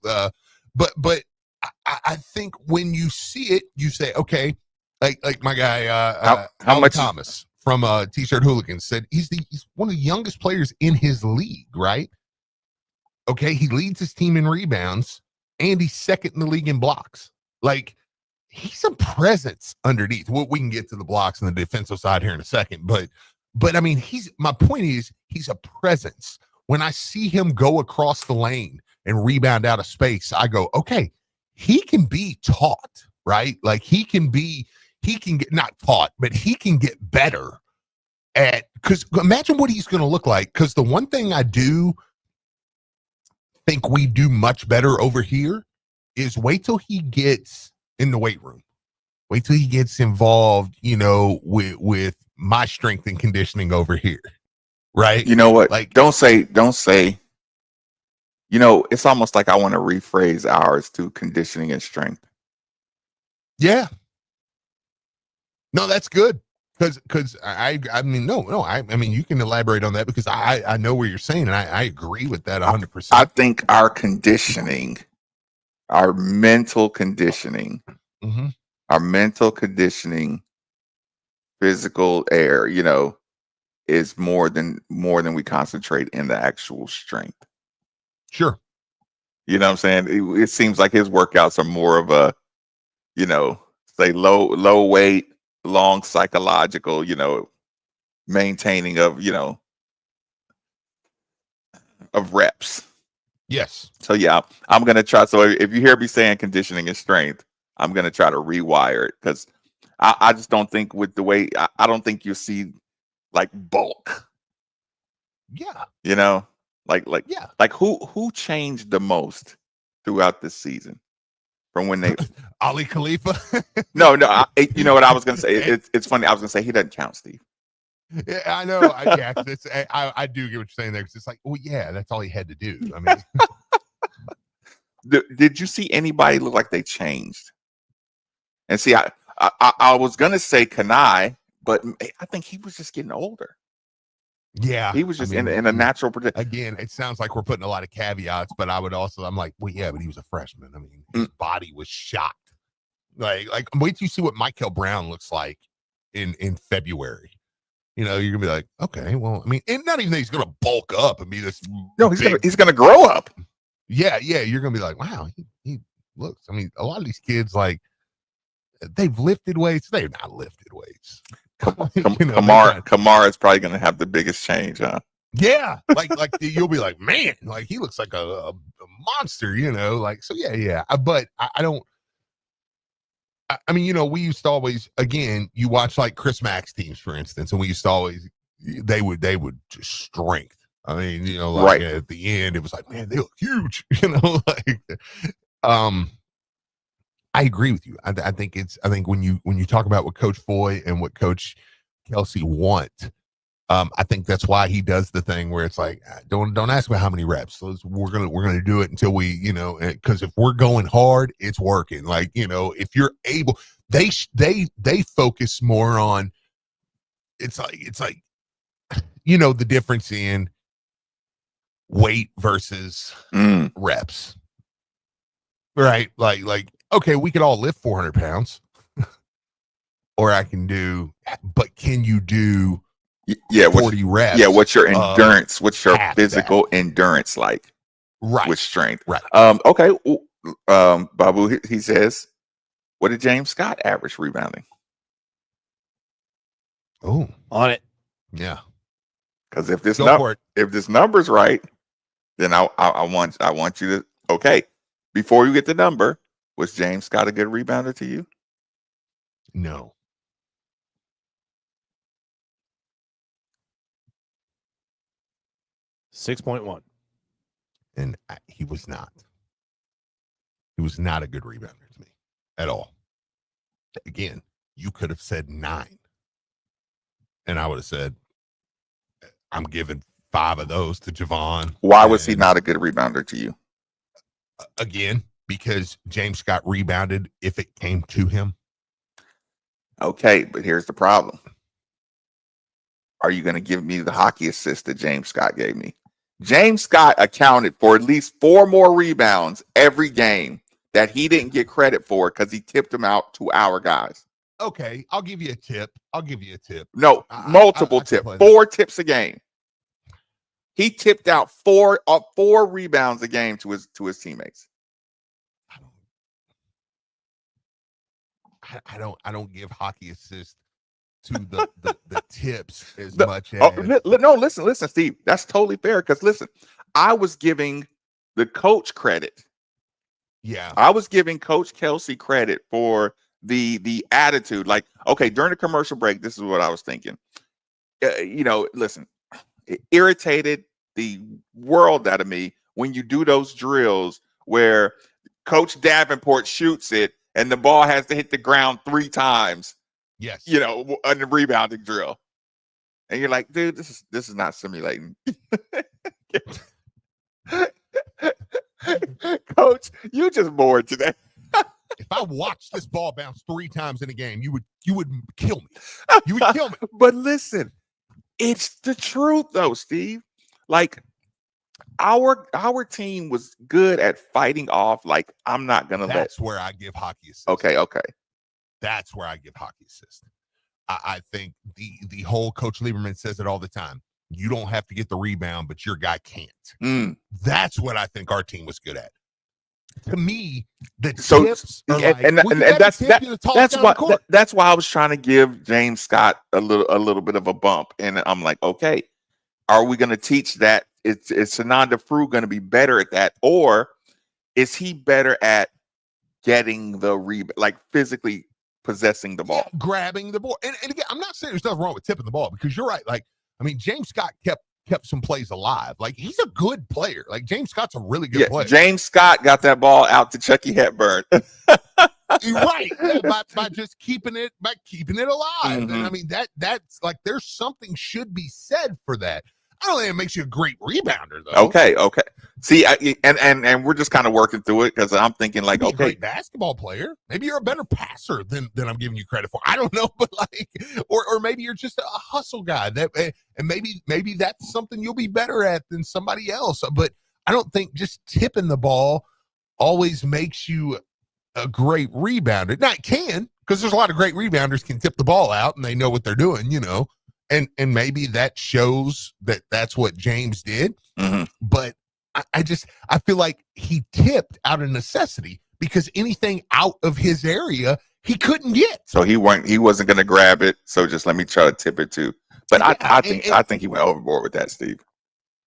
But I think when you see it, you say, okay, like my guy how much Thomas from T-Shirt Hooligans said he's one of the youngest players in his league, right? Okay, he leads his team in rebounds and he's second in the league in blocks. Like, he's a presence underneath. Well, we can get to the blocks and the defensive side here in a second, but I mean, my point is he's a presence. When I see him go across the lane and rebound out of space, I go, okay, he can be taught, right? Like he can get not taught, but he can get better at, because imagine what he's going to look like. Because the one thing I do think we do much better over here is wait till he gets in the weight room. Wait till he gets involved, with my strength and conditioning over here. Right. You know what? Like, don't say, it's almost like I want to rephrase ours to conditioning and strength. Yeah. No, that's good. Because I mean, you can elaborate on that because I know what you're saying, and I agree with that 100%. I think our conditioning, our mental conditioning, physical air, is more than we concentrate in the actual strength. Sure. You know what I'm saying? It seems like his workouts are more of a, say low weight, long psychological, maintaining of, of reps. Yes. So yeah, I'm going to try. So if you hear me saying conditioning and strength, I'm going to try to rewire it because I just don't think with the way, I don't think you see like bulk. Yeah. Like who changed the most throughout this season from when they Ali Khalifa? No, you know what I was going to say? It's funny. I was going to say he doesn't count, Steve. Yeah, I know. I do get what you're saying there because it's like, well, yeah, that's all he had to do. I mean, did you see anybody look like they changed? And see, I was going to say Kanai, but I think he was just getting older. Yeah, he was just in a natural. Again, it sounds like we're putting a lot of caveats, but I'm like, well, yeah, but he was a freshman. I mean, his body was shot. Like, wait till you see what Michael Brown looks like in February. You're gonna be like, okay, well, I mean, and not even that he's gonna bulk up and be this. No, he's gonna grow up. Yeah, you're gonna be like, wow, he looks. I mean, a lot of these kids, like, they've lifted weights. They've not lifted weights. Kamara is probably going to have the biggest change, huh? Yeah, like you'll be like, man, like he looks like a monster, like so. Yeah. But I don't. I mean, we used to always, again, you watch like Chris Mack's teams, for instance, and we used to always they would just strength. I mean, right at the end, it was like, man, they look huge, I agree with you. I think when you talk about what Coach Foy and what Coach Kelsey want, I think that's why he does the thing where it's like, don't ask me how many reps. We're gonna do it until we, because if we're going hard, it's working. Like, if you're able, they focus more on. It's like, the difference in weight versus reps, right? Like. Okay, we could all lift 400 pounds, or I can do, but can you do 40 reps? Yeah, what's your endurance? What's your physical endurance like? Right. With strength. Right. Okay. Babu, he says, what did James Scott average rebounding? Oh, on it. Yeah. Because if this number's right, then I want you to, okay, before you get the number, was James Scott a good rebounder to you? No. .1. And he was not. He was not a good rebounder to me at all. Again, you could have said 9. And I would have said, I'm giving 5 of those to Javon. Why was he not a good rebounder to you? Again, because James Scott rebounded if it came to him. Okay, but here's the problem. Are you going to give me the hockey assist that James Scott gave me? James Scott accounted for at least 4 more rebounds every game that he didn't get credit for because he tipped them out to our guys. Okay, I'll give you a tip. No, multiple tips. 4 tips a game. He tipped out 4 rebounds a game to his teammates. I don't give hockey assist to the tips as much as. No, listen, Steve. That's totally fair. Because listen, I was giving the coach credit. Yeah. I was giving Coach Kelsey credit for the attitude. Like, okay, during the commercial break, this is what I was thinking. Listen, it irritated the world out of me when you do those drills where Coach Davenport shoots it and the ball has to hit the ground 3 times. Yes. On the rebounding drill. And you're like, dude, this is not simulating. Coach, you just bored today. If I watched this ball bounce 3 times in a game, you would kill me. You would kill me. But listen, it's the truth though, Steve. Like our team was good at fighting off. Like, I'm not gonna That's where I give hockey assist. Okay. That's where I give hockey assist. I think the whole Coach Lieberman says it all the time. You don't have to get the rebound, but your guy can't. That's what I think our team was good at. To me, the tips are that's why I was trying to give James Scott a little bit of a bump, and I'm like, okay, are we going to teach that? Is Sananda Frew going to be better at that, or is he better at getting the rebound, like physically possessing the ball, grabbing the ball? And again, I'm not saying there's nothing wrong with tipping the ball, because you're right. Like, I mean, James Scott kept some plays alive. Like, he's a good player. Like, James Scott's a really good player. James Scott got that ball out to Chucky Hepburn. Right. By just keeping it alive. And I mean, that's like, there's something should be said for that. I don't think it makes you a great rebounder, though. Okay. See, and we're just kind of working through it, because I'm thinking like, okay, great basketball player. Maybe you're a better passer than I'm giving you credit for. I don't know, but like, or maybe you're just a hustle guy. And maybe that's something you'll be better at than somebody else. But I don't think just tipping the ball always makes you a great rebounder. Now, it can, because there's a lot of great rebounders can tip the ball out and they know what they're doing, And maybe that shows that that's what James did. Mm-hmm. But I feel like he tipped out of necessity, because anything out of his area he couldn't get. So he wasn't going to grab it. So just let me try to tip it too. But I think he went overboard with that, Steve.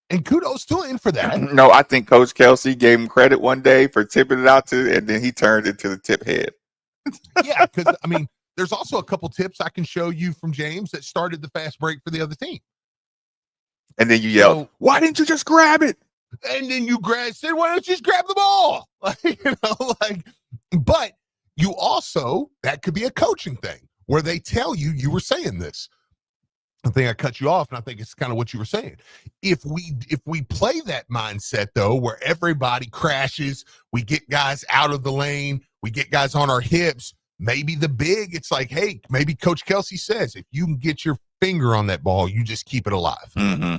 And kudos to him for that. No, I think Coach Kelsey gave him credit one day for tipping it out and then he turned into the tip head. Yeah, because I mean, there's also a couple tips I can show you from James that started the fast break for the other team. And then you yell, "Why didn't you just grab it?" And then you said, "Why don't you just grab the ball?" But you also, that could be a coaching thing where they tell you were saying this. I think I cut you off, and I think it's kind of what you were saying. If we play that mindset, though, where everybody crashes, we get guys out of the lane, we get guys on our hips, maybe the big, it's like, hey, maybe Coach Kelsey says, if you can get your finger on that ball, you just keep it alive. Mm-hmm.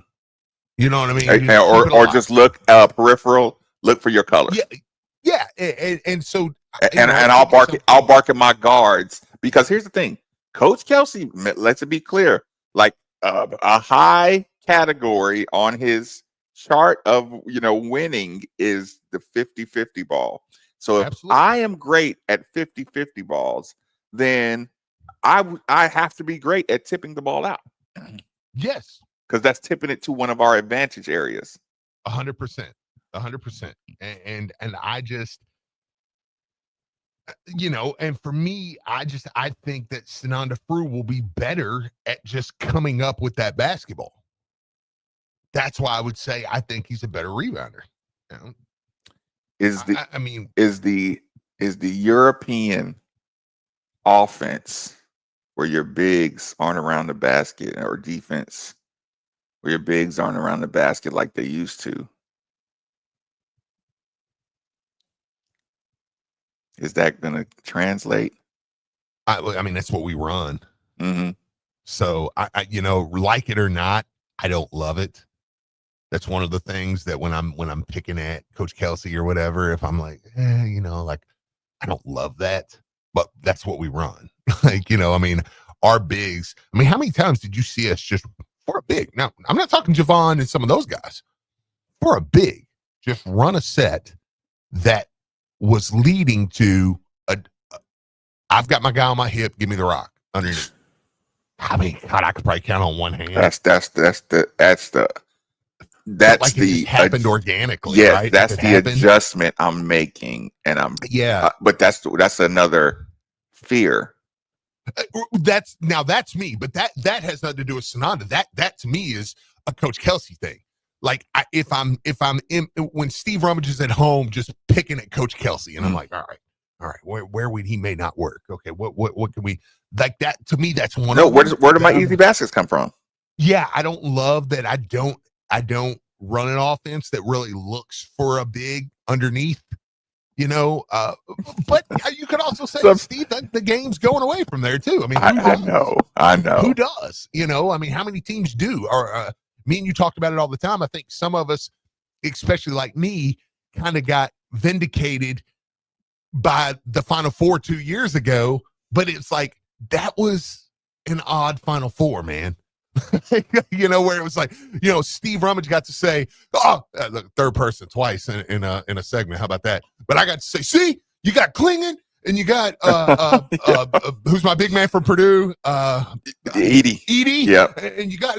You know what I mean? Or just look peripheral, look for your colors. Yeah. And so, and I'll bark at my guards, because here's the thing. Coach Kelsey, let's it be clear, like a high category on his chart of winning is the 50-50 ball. So if I am great at 50-50 balls, then I have to be great at tipping the ball out. Yes, because that's tipping it to one of our advantage areas. 100%, and I just, and for me, I think that Sananda Frew will be better at just coming up with that basketball. That's why I would say I think he's a better rebounder. Is the European offense where your bigs aren't around the basket, or defense where your bigs aren't around the basket like they used to? Is that going to translate? I mean, that's what we run. Mm-hmm. So I like it or not, I don't love it. That's one of the things that when I'm picking at Coach Kelsey or whatever, if I'm like, like, I don't love that, but that's what we run. I mean, our bigs, I mean, how many times did you see us just for a big? Now, I'm not talking Javon and some of those guys. For a big, just run a set that was leading to I've got my guy on my hip, give me the rock underneath. I mean, God, I could probably count on one hand. That's the That's like it just happened organically. Yes, right? that's the adjustment I'm making, and but that's another fear. That's me, but that has nothing to do with Sananda. That to me is a Coach Kelsey thing. Like if I'm when Steve Rummage is at home, just picking at Coach Kelsey, and I'm like, all right, where would he may not work? Okay, what can we like that? To me, that's one. No, where do my easy baskets come from? Yeah, I don't love that. I don't run an offense that really looks for a big underneath. But you could also say, Steve, that the game's going away from there too. I mean, I know who does. I mean, how many teams do? Or me and you talked about it all the time. I think some of us, especially like me, kind of got vindicated by the Final Four 2 years ago. But it's like that was an odd Final Four, man. Where it was like, Steve Rummage got to say, look, third person twice in a segment. How about that? But I got to say, see, you got Klingon and you got who's my big man from Purdue? Edie. Yeah. And you got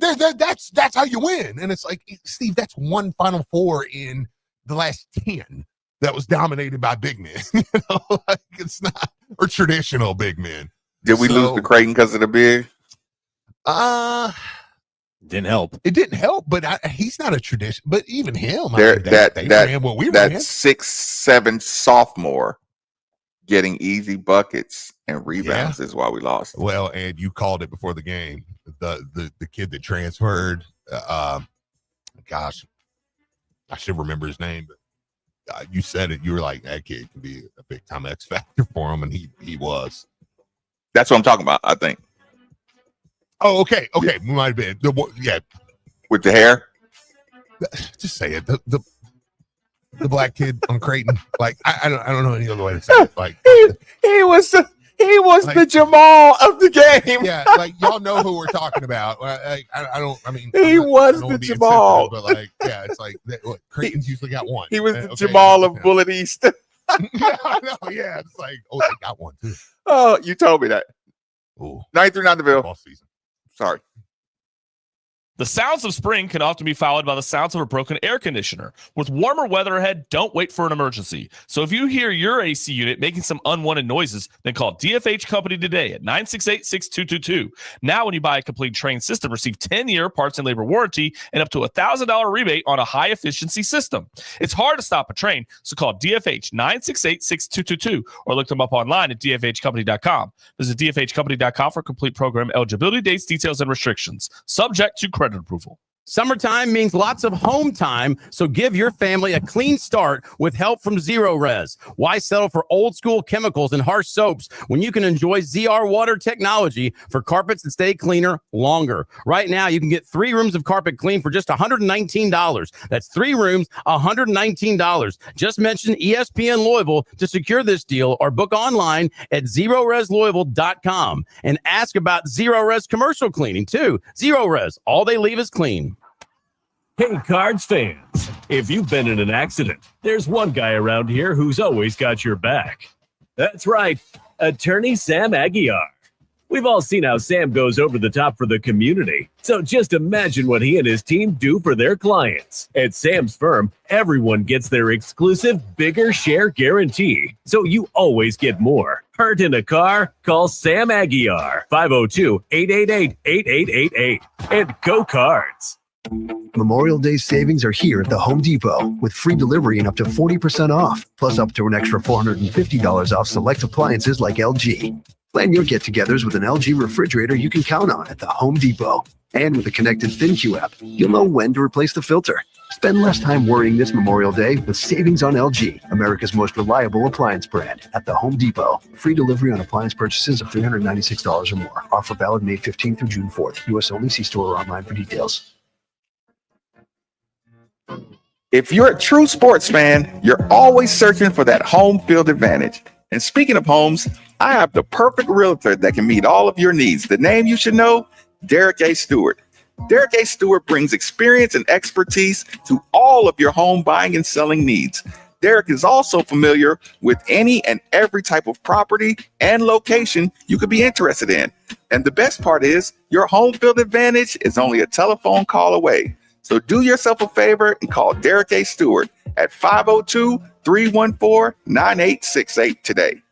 that's how you win. And it's like, Steve, that's one Final Four in the last 10 that was dominated by big men. Like it's not, or traditional big men. Did we lose to Creighton because of the big? Didn't help. It didn't help, but he's not a tradition. But even him, they ran what we ran. 6'7" sophomore getting easy buckets and rebounds is why we lost. Well, and you called it before the game. The kid that transferred, gosh, I should remember his name, but you said it. You were like, that kid can be a big time X factor for him, and he was. That's what I'm talking about, I think. Oh, okay. We might have been. With the hair? Just say it. The black kid on Creighton. Like, I don't know any other way to say it. Like he was the Jamal of the game. Yeah, like y'all know who we're talking about. Like, he was the Jamal. But like, yeah, it's like Creighton's usually got one. He was the Jamal of Bullet East. Yeah, I know. Yeah, it's like, they got one too. Oh, you told me that. Ooh. 93 the Bill. All season. Sorry. The sounds of spring can often be followed by the sounds of a broken air conditioner. With warmer weather ahead, don't wait for an emergency. So if you hear your AC unit making some unwanted noises, then call DFH Company today at 968-6222. Now when you buy a complete Train system, receive 10-year parts and labor warranty and up to $1,000 rebate on a high-efficiency system. It's hard to stop a train, so call DFH 968-6222 or look them up online at dfhcompany.com. Visit dfhcompany.com for complete program eligibility, dates, details, and restrictions. Subject to credit approval. Summertime means lots of home time, so give your family a clean start with help from Zero Res. Why settle for old school chemicals and harsh soaps when you can enjoy ZR water technology for carpets that stay cleaner longer? Right now, you can get 3 rooms of carpet clean for just $119. That's 3 rooms, $119. Just mention ESPN Louisville to secure this deal or book online at ZeroResLouisville.com and ask about Zero Res commercial cleaning too. Zero Res, all they leave is clean. Hey, Cards fans, if you've been in an accident, there's one guy around here who's always got your back. That's right, Attorney Sam Aguiar. We've all seen how Sam goes over the top for the community, so just imagine what he and his team do for their clients. At Sam's firm, everyone gets their exclusive bigger share guarantee, so you always get more. Hurt in a car? Call Sam Aguiar, 502-888-8888, and go Cards. Memorial Day savings are here at the Home Depot with free delivery and up to 40% off, plus up to an extra $450 off select appliances like LG. Plan your get-togethers with an LG refrigerator you can count on at the Home Depot. And with the connected ThinQ app, you'll know when to replace the filter. Spend less time worrying this Memorial Day with savings on LG, America's most reliable appliance brand, at the Home Depot. Free delivery on appliance purchases of $396 or more. Offer valid May 15th through June 4th. U.S. only. See store or online for details. If you're a true sports fan, you're always searching for that home field advantage. And speaking of homes, I have the perfect realtor that can meet all of your needs. The name you should know, Derek A. Stewart. Derek A. Stewart brings experience and expertise to all of your home buying and selling needs. Derek is also familiar with any and every type of property and location you could be interested in. And the best part is, your home field advantage is only a telephone call away. So do yourself a favor and call Derek A. Stewart at 502-314-9868 today.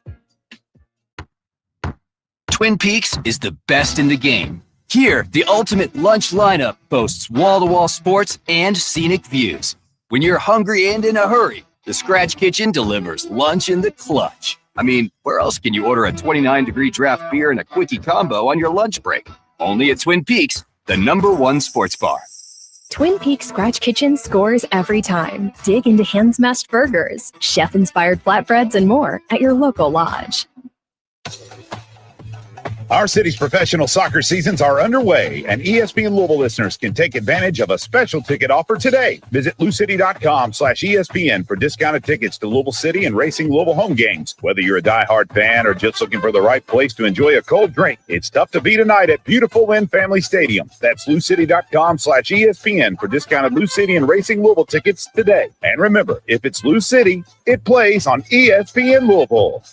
Twin Peaks is the best in the game. Here, the ultimate lunch lineup boasts wall-to-wall sports and scenic views. When you're hungry and in a hurry, the Scratch Kitchen delivers lunch in the clutch. I mean, where else can you order a 29-degree draft beer and a quickie combo on your lunch break? Only at Twin Peaks, the #1 sports bar. Twin Peaks Scratch Kitchen scores every time. Dig into hand-smashed burgers, chef-inspired flatbreads, and more at your local lodge. Our city's professional soccer seasons are underway, and ESPN Louisville listeners can take advantage of a special ticket offer today. Visit LouCity.com/ESPN for discounted tickets to Louisville City and Racing Louisville home games. Whether you're a diehard fan or just looking for the right place to enjoy a cold drink, it's tough to beat a night at beautiful Lynn Family Stadium. That's LouCity.com/ESPN for discounted Lou City and Racing Louisville tickets today. And remember, if it's Lou City, it plays on ESPN Louisville.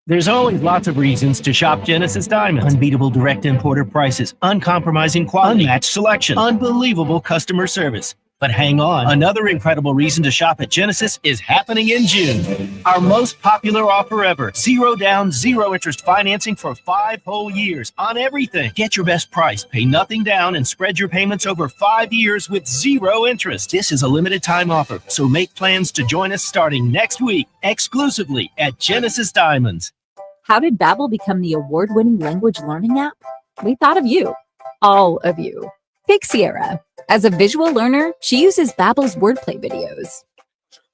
There's always lots of reasons to shop Genesis Diamonds. Unbeatable direct importer prices, uncompromising quality, unmatched selection, unbelievable customer service. But hang on, another incredible reason to shop at Genesis is happening in June. Our most popular offer ever, 0 down, 0 interest financing for 5 whole years on everything. Get your best price, pay nothing down, and spread your payments over 5 years with 0 interest. This is a limited time offer, so make plans to join us starting next week, exclusively at Genesis Diamonds. How did Babbel become the award-winning language learning app? We thought of you. All of you. Take Sierra. As a visual learner, she uses Babbel's wordplay videos.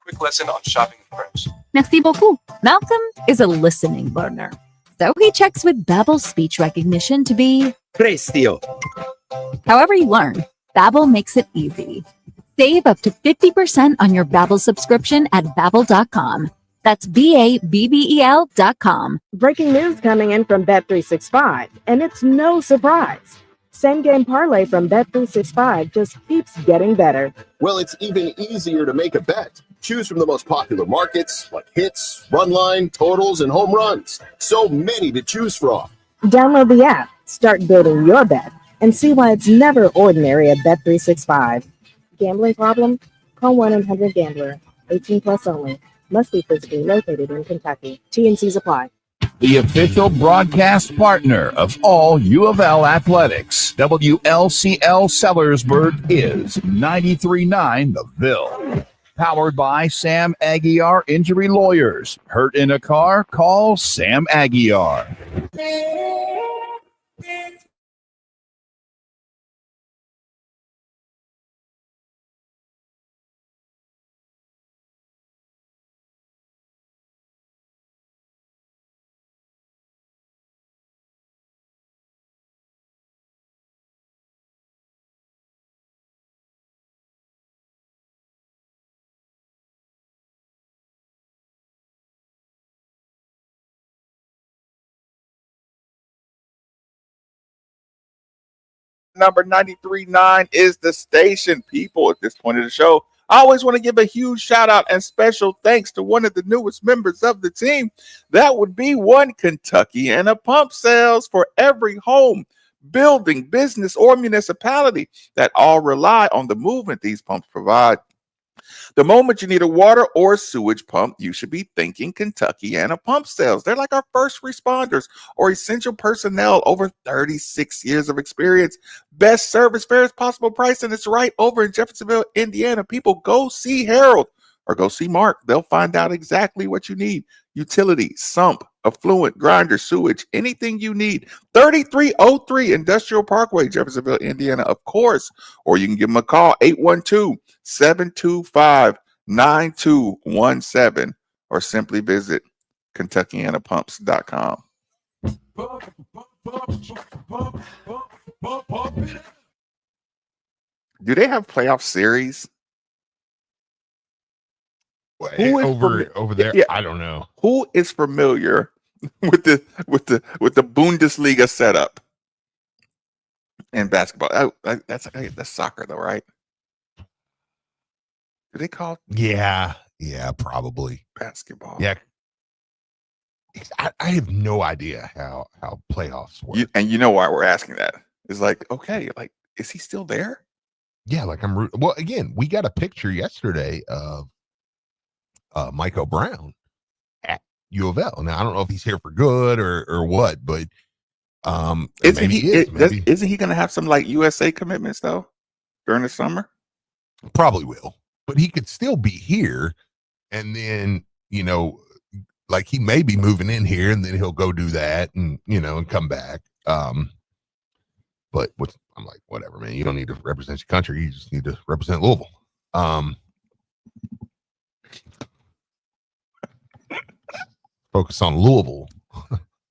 Quick lesson on shopping in French. Merci beaucoup. Malcolm is a listening learner, so he checks with Babbel's speech recognition to be Precio. However you learn, Babbel makes it easy. Save up to 50% on your Babbel subscription at Babbel.com. That's BABBEL.com. Breaking news coming in from Bet365, and it's no surprise. Same game parlay from Bet365 just keeps getting better. Well, it's even easier to make a bet. Choose from the most popular markets like hits, run line, totals, and home runs. So many to choose from. Download the app, start building your bet, and see why it's never ordinary at Bet365. Gambling problem? Call 1-800-GAMBLER. 18 plus only. Must be physically located in Kentucky. T&Cs apply. The official broadcast partner of all U of L athletics, WLCL Sellersburg, is 93.9 The Ville. Powered by Sam Aguiar Injury Lawyers. Hurt in a car? Call Sam Aguiar. Number 93.9 is the station. People, at this point of the show, I always want to give a huge shout out and special thanks to one of the newest members of the team. That would be One Kentucky and a Pump Sales for every home, building, business, or municipality that all rely on the movement these pumps provide. The moment you need a water or sewage pump, you should be thinking Kentucky and a Pump Sales. They're like our first responders or essential personnel, over 36 years of experience. Best service, fairest possible price, and it's right over in Jeffersonville, Indiana. People, go see Harold or go see Mark. They'll find out exactly what you need. Utility, sump, affluent, grinder, sewage, anything you need. 3303 Industrial Parkway, Jeffersonville, Indiana, of course. Or you can give them a call, 812-725-9217, or simply visit KentuckyAnnaPumps.com. Do they have playoff series? Over there, yeah. I don't know. Who is familiar with the Bundesliga setup in basketball? That's soccer, though, right? Do they call? Yeah, probably basketball. Yeah, I have no idea how playoffs work. And you know why we're asking that? It's like, okay, like, is he still there? Yeah, like well, again, we got a picture yesterday of Michael Brown at U of L. Now I don't know if he's here for good or what, but isn't maybe he? Isn't he going to have some like USA commitments though during the summer? Probably will, but he could still be here, and then like he may be moving in here, and then he'll go do that, and and come back. But I'm like, whatever, man. You don't need to represent your country. You just need to represent Louisville. Focus on Louisville,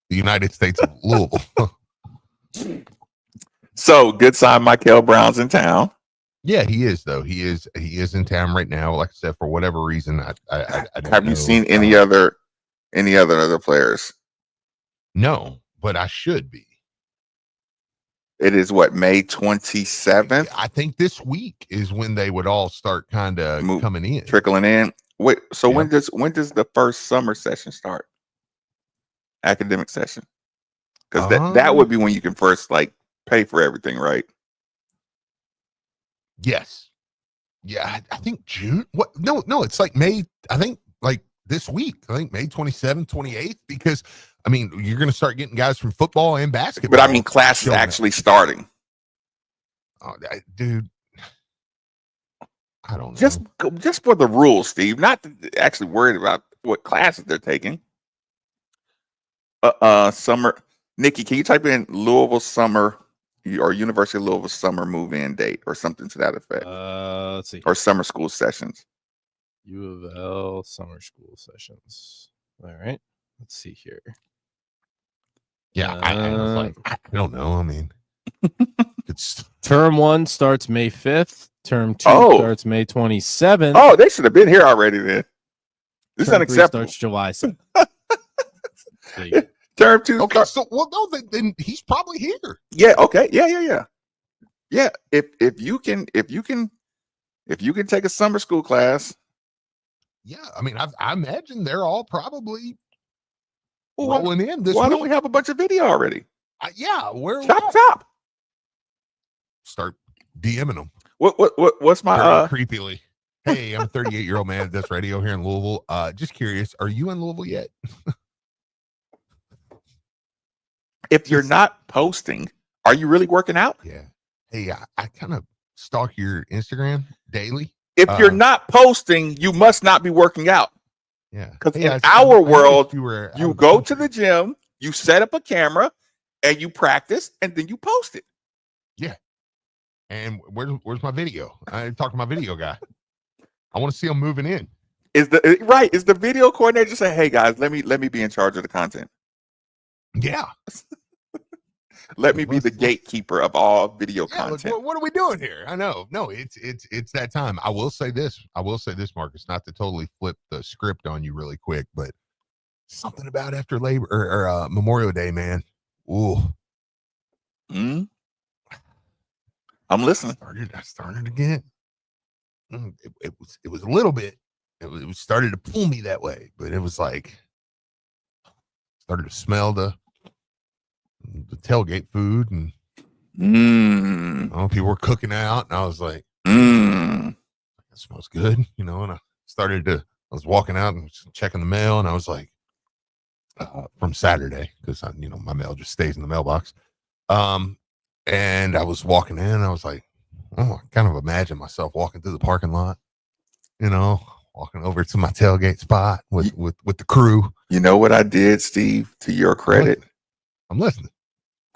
the United States of Louisville. So good sign. Michael Brown's in town. Yeah, he is though. He is in town right now. Like I said, for whatever reason, I have you seen any other players? No, but I should be. It is what, May 27th? I think this week is when they would all start kind of coming in, trickling in. Wait, so when does the first summer session start? Academic session, because that would be when you can first like pay for everything, right? Yes. Yeah, I think June. What? No, it's like May. I think like this week. I think May 27th, 28th, because I mean, you're going to start getting guys from football and basketball. But I mean, class is actually starting. Oh, dude, I don't know. Just for the rules, Steve. Not actually worried about what classes they're taking. Summer. Nikki, can you type in Louisville summer or University of Louisville summer move-in date or something to that effect? Let's see. Or summer school sessions. U of L summer school sessions. All right. Let's see here. Yeah, I was like, I don't know. I mean, it's term 1 starts May 5th. Term 2 starts May 27th. Oh, they should have been here already then. This is unacceptable. Starts July 7th. Term 2. Okay, so no, then he's probably here. Yeah. Okay. Yeah. If you can take a summer school class. Yeah, I mean, I imagine they're all probably rolling in this Why week. don't we have a bunch of video already? Yeah, where chop. Start DMing them. What's my creepily? Hey, I'm a 38-year-old man that does radio here in Louisville. Just curious, are you in Louisville yet? If you're not posting, are you really working out? Yeah. Hey, I kind of stalk your Instagram daily. If you're not posting, you must not be working out. Yeah. Because in our world, you go to the gym, you set up a camera, and you practice, and then you post it. Yeah. And where's my video? I talk to my video guy. I want to see him moving in. Is the video coordinator just say, hey guys, let me be in charge of the content? Yeah. Let me be the gatekeeper of all video content. What are we doing here? I know. No, it's that time. I will say this, Marcus, not to totally flip the script on you really quick, but something about after Labor or Memorial Day, man. Ooh. I'm listening. I started again. It was a little bit. It started to pull me that way, but it was like started to smell the tailgate food, and people were cooking out, and I was like, that smells good, and I was walking out and checking the mail, and I was like, from Saturday, because my mail just stays in the mailbox. And I was walking in, and I was like, I kind of imagine myself walking through the parking lot, walking over to my tailgate spot with the crew. You know what I did, Steve, to your credit? I'm listening.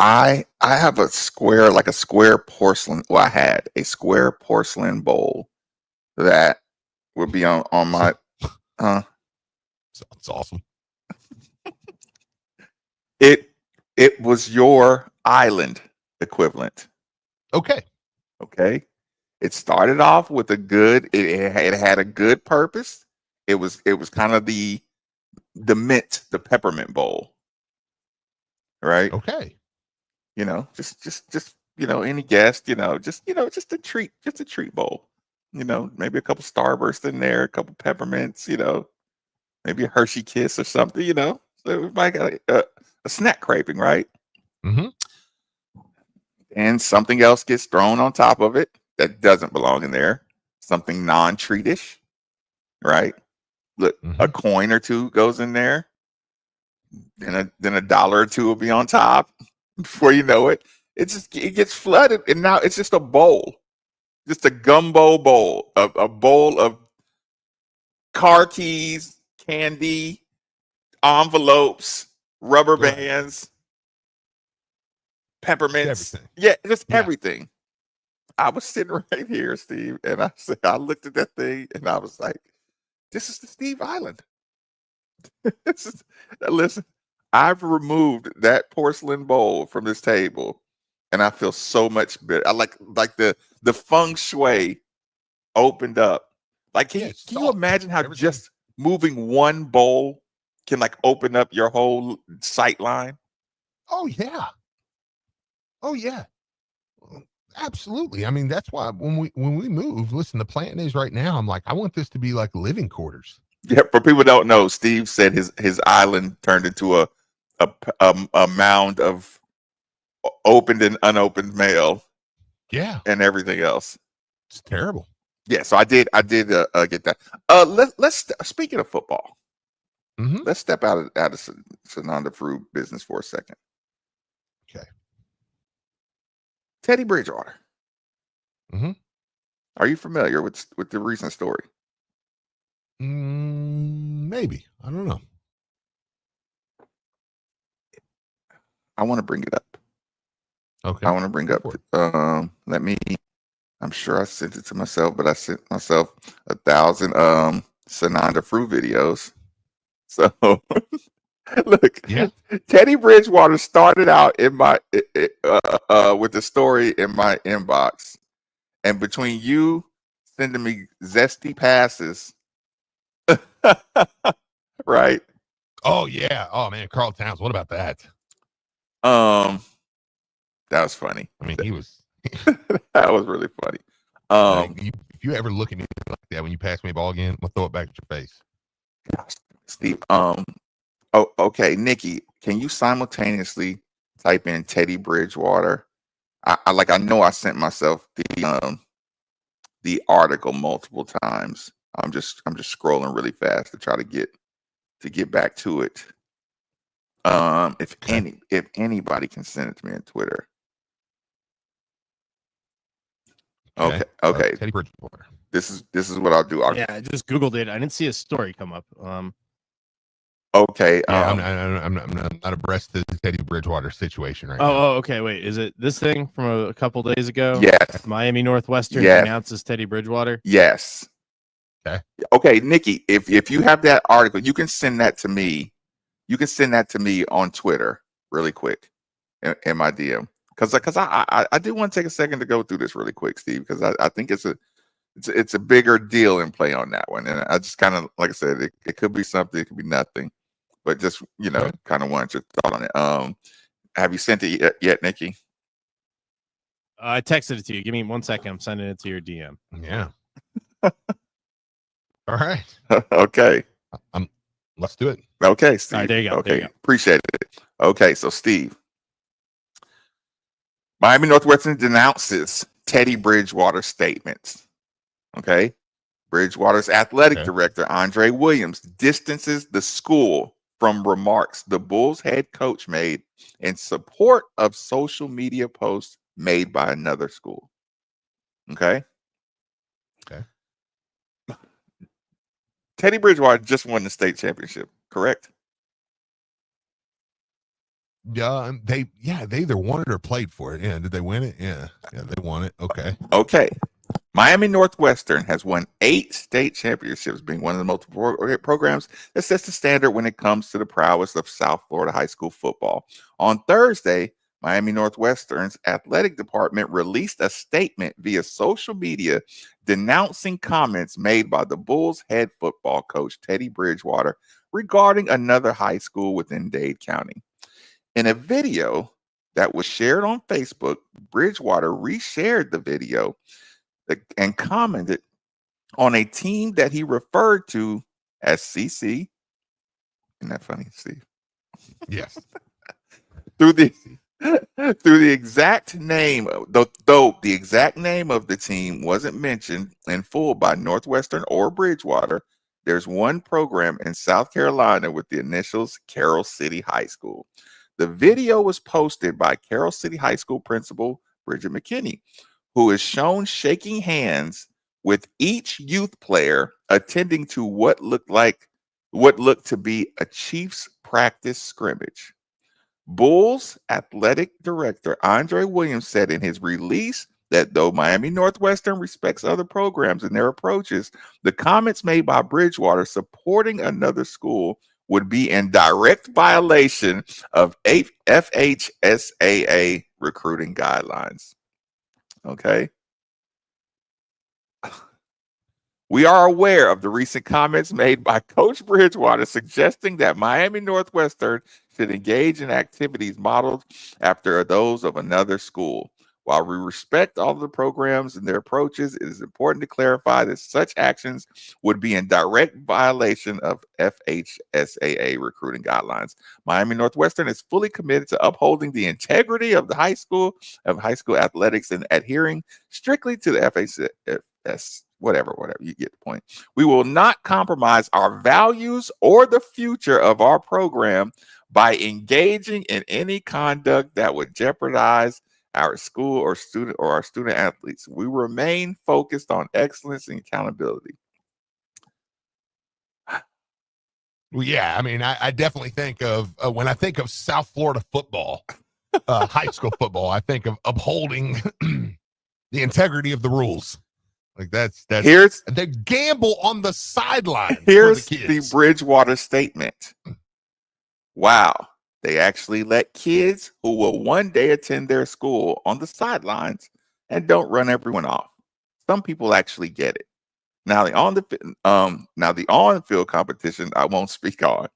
I have a square porcelain. Well, I had a square porcelain bowl that would be on my. It's awesome. It was your island equivalent. Okay. It started off with it had a good purpose. It was kind of the peppermint bowl. Right. Okay. Just any guest, just a treat bowl. Maybe a couple Starbursts in there, a couple peppermints, maybe a Hershey Kiss or something, So it might got a snack craving, right? Mm-hmm. And something else gets thrown on top of it, that doesn't belong in there. Something non-treatish, right? Look, a coin or two goes in there. Then a dollar or two will be on top. Before you know it, it gets flooded, and now it's just a bowl, just a gumbo bowl, a bowl of car keys, candy, envelopes, rubber bands, peppermints. Yeah, just everything. I was sitting right here, Steve, and I looked at that thing, and I was like, "This is the Steve Island." Listen, I've removed that porcelain bowl from this table, and I feel so much better. I like the feng shui opened up. Like, can you imagine how just moving one bowl can like open up your whole sight line? Oh yeah. Oh yeah. Absolutely. I mean, that's why when we move, listen, the plan is right now, I'm like, I want this to be like living quarters. Yeah, for people who don't know, Steve said his island turned into a mound of opened and unopened mail. Yeah, and everything else. It's terrible. Yeah, so I did get that. Let's speaking of football, let's step out of Sananda Fruit business for a second. Okay, Teddy Bridgewater. Mm-hmm. Are you familiar with the recent story? Maybe. I don't know. I want to bring it up. Okay. I want to bring up. Let me. I'm sure I sent it to myself, but I sent myself 1,000 Sananda Fruit videos. So look, Teddy Bridgewater started out in my with the story in my inbox, and between you sending me zesty passes, right? Oh yeah. Oh man, Carl Towns. What about that? That was funny. I mean, he was. That was really funny. If you ever look at me like that when you pass me a ball again, I'll throw it back at your face. Gosh, Steve. Okay, Nikki, can you simultaneously type in Teddy Bridgewater? I know I sent myself the article multiple times. I'm just scrolling really fast to try to get back to it. If anybody can send it to me on Twitter. Okay. Teddy Bridgewater. This is what I'll do. Yeah, I just Googled it. I didn't see a story come up. Okay. Yeah, I'm not abreast of the Teddy Bridgewater situation right now. Oh, okay. Wait, is it this thing from a couple days ago? Yes. Miami Northwestern Yes. announces Teddy Bridgewater. Yes. Okay, Nikki, if you have that article, you can send that to me. You can send that to me on Twitter really quick in my DM. Because I do want to take a second to go through this really quick, Steve, because I think it's a bigger deal in play on that one. And I just kind of, like I said, it could be something, it could be nothing. But just, kind of wanted your thought on it. Have you sent it yet, Nikki? I texted it to you. Give me 1 second. I'm sending it to your DM. Yeah. All right. Okay. Let's do it. Okay, Steve. All right, there you go. Okay, There you go. appreciate it. Okay, so Steve, Miami Northwestern denounces Teddy Bridgewater statements. Okay, Bridgewater's athletic director Andre Williams distances the school from remarks the Bulls head coach made in support of social media posts made by another school. Okay. Teddy Bridgewater just won the state championship, correct? Yeah, they either won it or played for it. Yeah, did they win it? Yeah, they won it. Okay. Miami Northwestern has won 8 state championships, being one of the multiple programs that sets the standard when it comes to the prowess of South Florida high school football. On Thursday, Miami Northwestern's athletic department released a statement via social media denouncing comments made by the Bulls head football coach Teddy Bridgewater regarding another high school within Dade County. In a video that was shared on Facebook, Bridgewater reshared the video and commented on a team that he referred to as CC. Isn't that funny, Steve? Yes. Through Through the exact name, though the exact name of the team wasn't mentioned in full by Northwestern or Bridgewater, there's one program in South Carolina with the initials Carroll City High School. The video was posted by Carroll City High School principal Bridget McKinney, who is shown shaking hands with each youth player attending to what looked to be a Chiefs practice scrimmage. Bulls athletic director Andre Williams said in his release that though Miami Northwestern respects other programs and their approaches, the comments made by Bridgewater supporting another school would be in direct violation of FHSAA recruiting guidelines. Okay. We are aware of the recent comments made by Coach Bridgewater suggesting that Miami Northwestern should engage in activities modeled after those of another school. While we respect all of the programs and their approaches, it is important to clarify that such actions would be in direct violation of FHSAA recruiting guidelines. Miami Northwestern is fully committed to upholding the integrity of high school athletics and adhering strictly to the FHS. Whatever, you get the point. We will not compromise our values or the future of our program by engaging in any conduct that would jeopardize our school or our student athletes. We remain focused on excellence and accountability. Well, yeah, I mean, I definitely think of when I think of South Florida football, high school football, I think of upholding the integrity of the rules. Like that's here's the gamble on the sideline. Here's for the kids. The Bridgewater statement. Wow, they actually let kids who will one day attend their school on the sidelines and don't run everyone off. Some people actually get it. Now the on-field competition I won't speak on.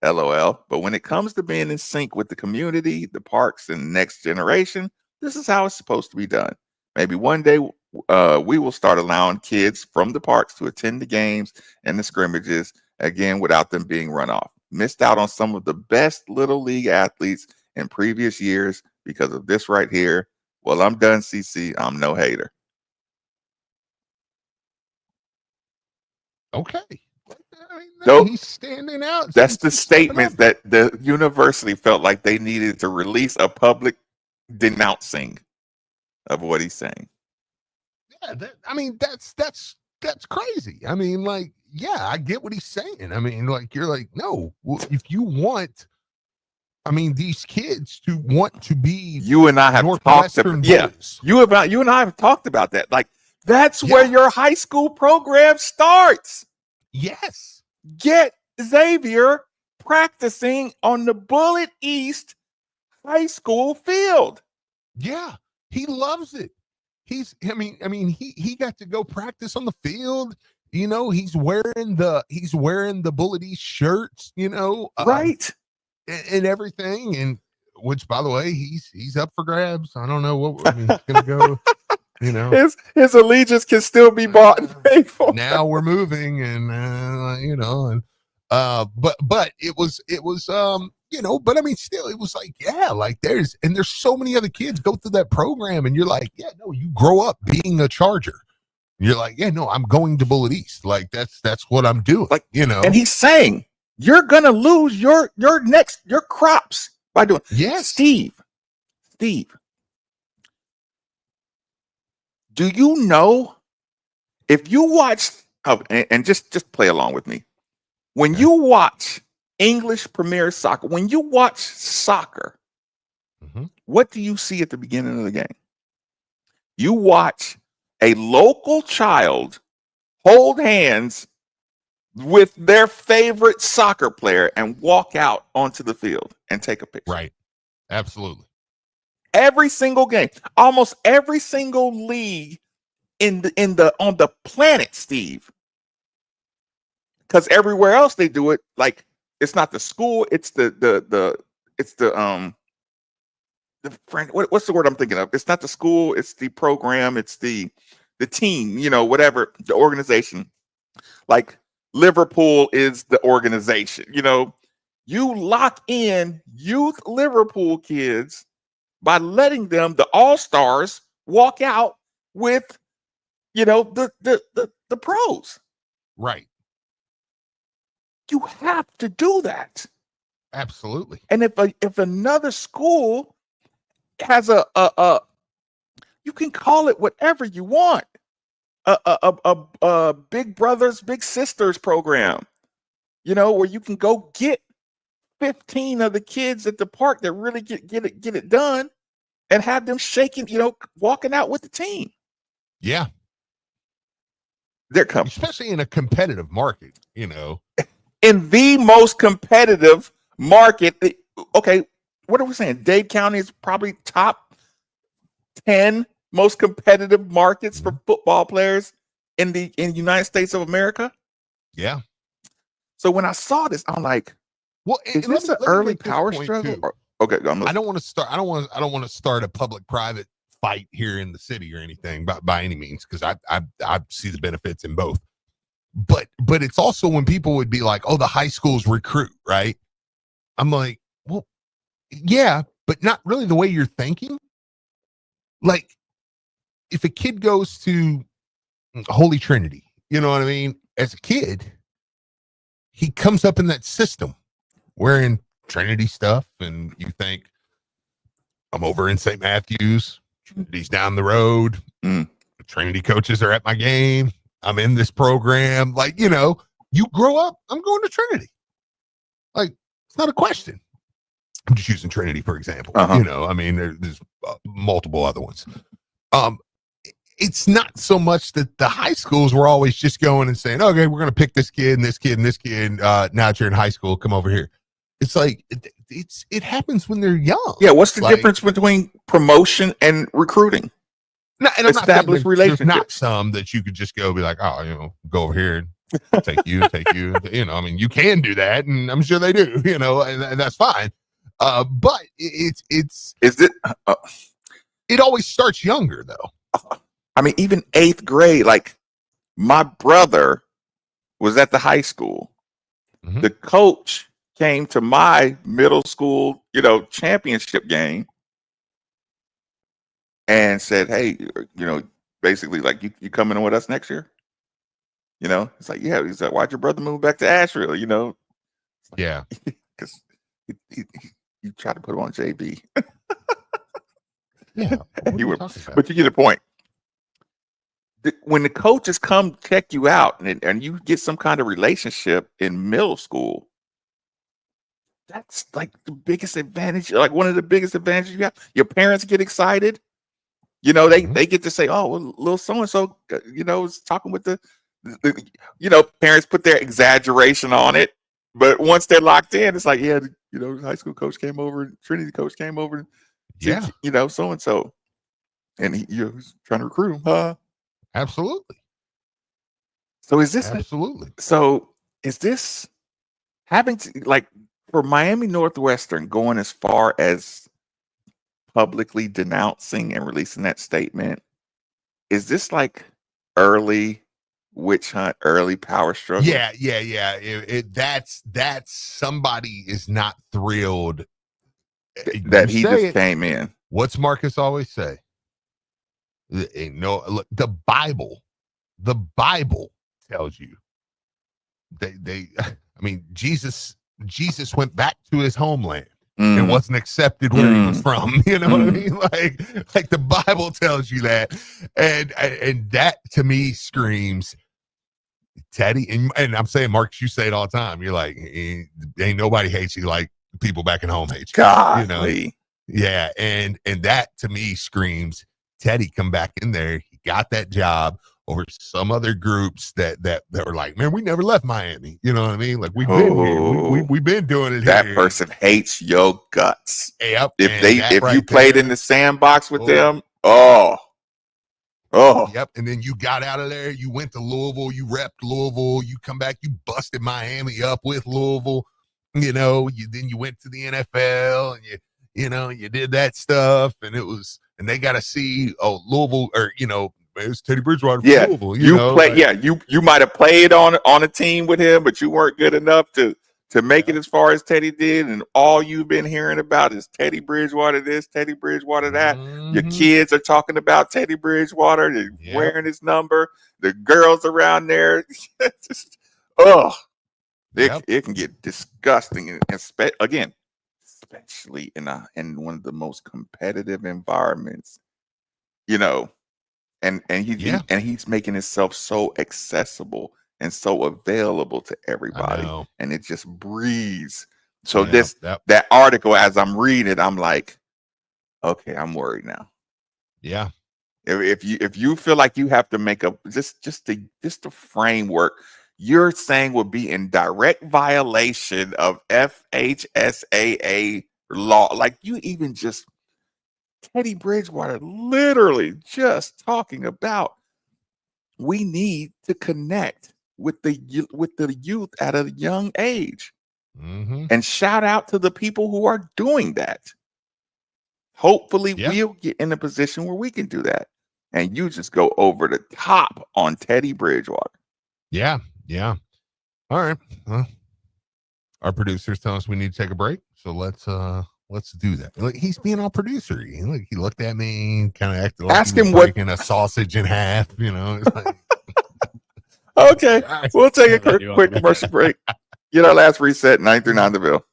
LOL. But when it comes to being in sync with the community, the parks, and the next generation, this is how it's supposed to be done. Maybe one day we will start allowing kids from the parks to attend the games and the scrimmages again without them being run off. Missed out on some of the best little league athletes in previous years because of this right here. Well, I'm done, CC. I'm no hater. Okay. I mean, no, he's standing out. That's the statement that the university felt like they needed to release a public denouncing of what he's saying. Yeah, that's crazy. I mean, like, yeah, I get what he's saying. I mean, like, you're like, no, if you want, I mean, these kids to want to be, you and I have talked about, you and I have talked about that. Like, that's where your high school program starts. Yes, get Xavier practicing on the Bullitt East High School field. Yeah, he loves it. He got to go practice on the field. You know, he's wearing the Bullitt East shirts, you know, right. And everything. And which, by the way, he's up for grabs. I don't know what he's gonna go, you know, his allegiance can still be bought and paid for. Now we're moving and you know, and but it was you know, but I mean, still, it was like, yeah, like there's so many other kids go through that program, and you're like, yeah, no, you grow up being a Charger. You're like, yeah, no, I'm going to Bullitt East. Like that's what I'm doing. Like, you know, and he's saying you're gonna lose your crops by doing. Yes, Steve. Do you know if you watch? Oh, and just play along with me. When you watch English Premier Soccer, when you watch soccer, what do you see at the beginning of the game? You watch a local child hold hands with their favorite soccer player and walk out onto the field and take a picture. Right. Absolutely. Every single game, almost every single league on the planet, Steve. Because everywhere else they do it, like it's not the school, it's the what's the word I'm thinking of? It's not the school, it's the program, it's the team, you know, whatever, the organization. Like Liverpool is the organization, you know. You lock in youth Liverpool kids by letting them, the all-stars, walk out with, the pros. Right. You have to do that. Absolutely. And if another school has a you can call it whatever you want, a big brothers, big sisters program, where you can go get 15 of the kids at the park that really get it done, and have them shaking, walking out with the team. Yeah. They're coming, especially in a competitive market, in the most competitive market. Okay, what are we saying? Dade County is probably top 10 most competitive markets for football players in the United States of America. Yeah. So when I saw this, I'm like, well, is this an early power struggle? Okay, I don't want to start a public-private fight here in the city or anything by any means, because I see the benefits in both. But it's also when people would be like, oh, the high schools recruit, right? I'm like, well, yeah, but not really the way you're thinking. Like, if a kid goes to Holy Trinity, you know what I mean? As a kid, he comes up in that system wearing Trinity stuff, and you think, I'm over in St. Matthews, Trinity's down the road. Trinity coaches are at my game. I'm in this program. Like, you grow up, I'm going to Trinity. Like, it's not a question. I'm just using Trinity, for example. I mean, there's multiple other ones. It's not so much that the high schools were always just going and saying, okay, we're going to pick this kid and this kid and this kid. Now that you're in high school, come over here. It's like, it happens when they're young. Yeah. What's the difference between promotion and recruiting? No, and established relationships. There's not some that you could just go be like, oh, go over here and take you. I mean, you can do that, and I'm sure they do, and that's fine. But it always starts younger, though. I mean, even 8th grade, like my brother was at the high school. Mm-hmm. The coach came to my middle school, championship game and said, hey, basically like, you coming in with us next year? It's like, yeah. He's like, why'd your brother move back to Asheville? Yeah. Because you tried to put him on JV. Yeah. But you get the point. When the coaches come check you out and you get some kind of relationship in middle school, that's like the biggest advantage, like one of the biggest advantages you have. Your parents get excited. They get to say, oh, well, little so-and-so, is talking with the parents put their exaggeration on it. But once they're locked in, it's like, yeah, high school coach came over, Trinity coach came over. Yeah. So-and-so. And he's trying to recruit him, huh? Absolutely. So is this absolutely? So is this having to, like, for Miami Northwestern going as far as publicly denouncing and releasing that statement? Is this like early witch hunt, early power struggle? Yeah. That's somebody is not thrilled that he just came in. What's Marcus always say? Look, the Bible tells you I mean, Jesus went back to his homeland and wasn't accepted where he was from. You know what I mean? Like the Bible tells you that. And that to me screams Teddy. And I'm saying, Marcus, you say it all the time. You're like, ain't nobody hates you like people back at home hate you. Golly. Yeah. And that to me screams Teddy come back in there. He got that job over some other groups that were like, man, we never left Miami. You know what I mean? Like we've been here. We've been doing it. That here. person hates your guts. Yep. If you played in the sandbox with them, Yep. And then you got out of there. You went to Louisville. You repped Louisville. You come back. You busted Miami up with Louisville. Then you went to the NFL and you did that stuff, and they got to see Louisville, or it was Teddy Bridgewater from Louisville. You might have played on a team with him, but you weren't good enough to to make it as far as Teddy did, and all you've been hearing about is Teddy Bridgewater this, Teddy Bridgewater that. Your kids are talking about Teddy Bridgewater, they're wearing his number. The girls around there, just it can get disgusting, and again, especially in one of the most competitive environments, and he's making himself so accessible and so available to everybody, and it just breathes. So that article, as I'm reading it, I'm like, okay, I'm worried now. Yeah. If you feel like you have to make a just the framework you're saying would be in direct violation of FHSAA law, like you even just Teddy Bridgewater literally just talking about we need to connect with the youth at a young age, and shout out to the people who are doing that. Hopefully we'll get in a position where we can do that. And you just go over the top on Teddy Bridgewater. Yeah. All right. Well, our producers tell us we need to take a break. So let's do that. Look, he's being all producer-y. He looked at me, kind of acted like Ask he was him what breaking a sausage in half, It's like, okay. We'll take a quick commercial break. Get our last reset, 939 The Ville.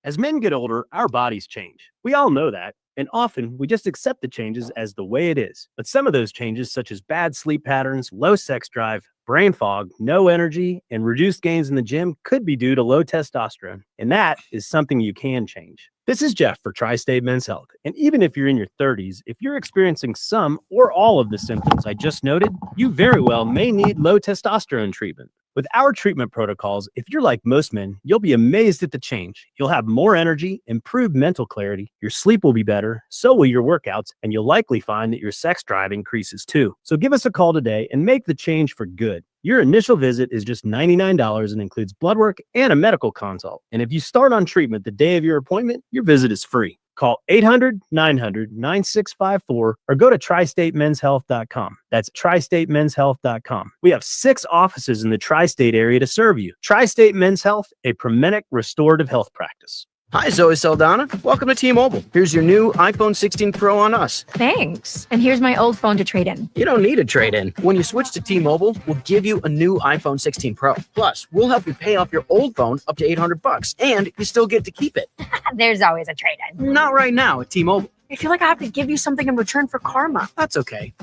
As men get older, our bodies change. We all know that. And often we just accept the changes as the way it is. But some of those changes, such as bad sleep patterns, low sex drive, brain fog, no energy, and reduced gains in the gym could be due to low testosterone. And that is something you can change. This is Jeff for Tri-State Men's Health. And even if you're in your 30s, if you're experiencing some or all of the symptoms I just noted, you very well may need low testosterone treatment. With our treatment protocols, if you're like most men, you'll be amazed at the change. You'll have more energy, improved mental clarity, your sleep will be better, so will your workouts, and you'll likely find that your sex drive increases too. So give us a call today and make the change for good. Your initial visit is just $99 and includes blood work and a medical consult. And if you start on treatment the day of your appointment, your visit is free. Call 800-900-9654 or go to tristatemenshealth.com. That's tristatemenshealth.com. We have 6 offices in the tri-state area to serve you. Tri-State Men's Health, a Promenic restorative health practice. Hi, Zoe Saldana. Welcome to T-Mobile. Here's your new iPhone 16 Pro on us. Thanks. And here's my old phone to trade in. You don't need a trade-in. When you switch to T-Mobile, we'll give you a new iPhone 16 Pro. Plus, we'll help you pay off your old phone up to $800, and you still get to keep it. There's always a trade-in. Not right now at T-Mobile. I feel like I have to give you something in return for karma. That's okay.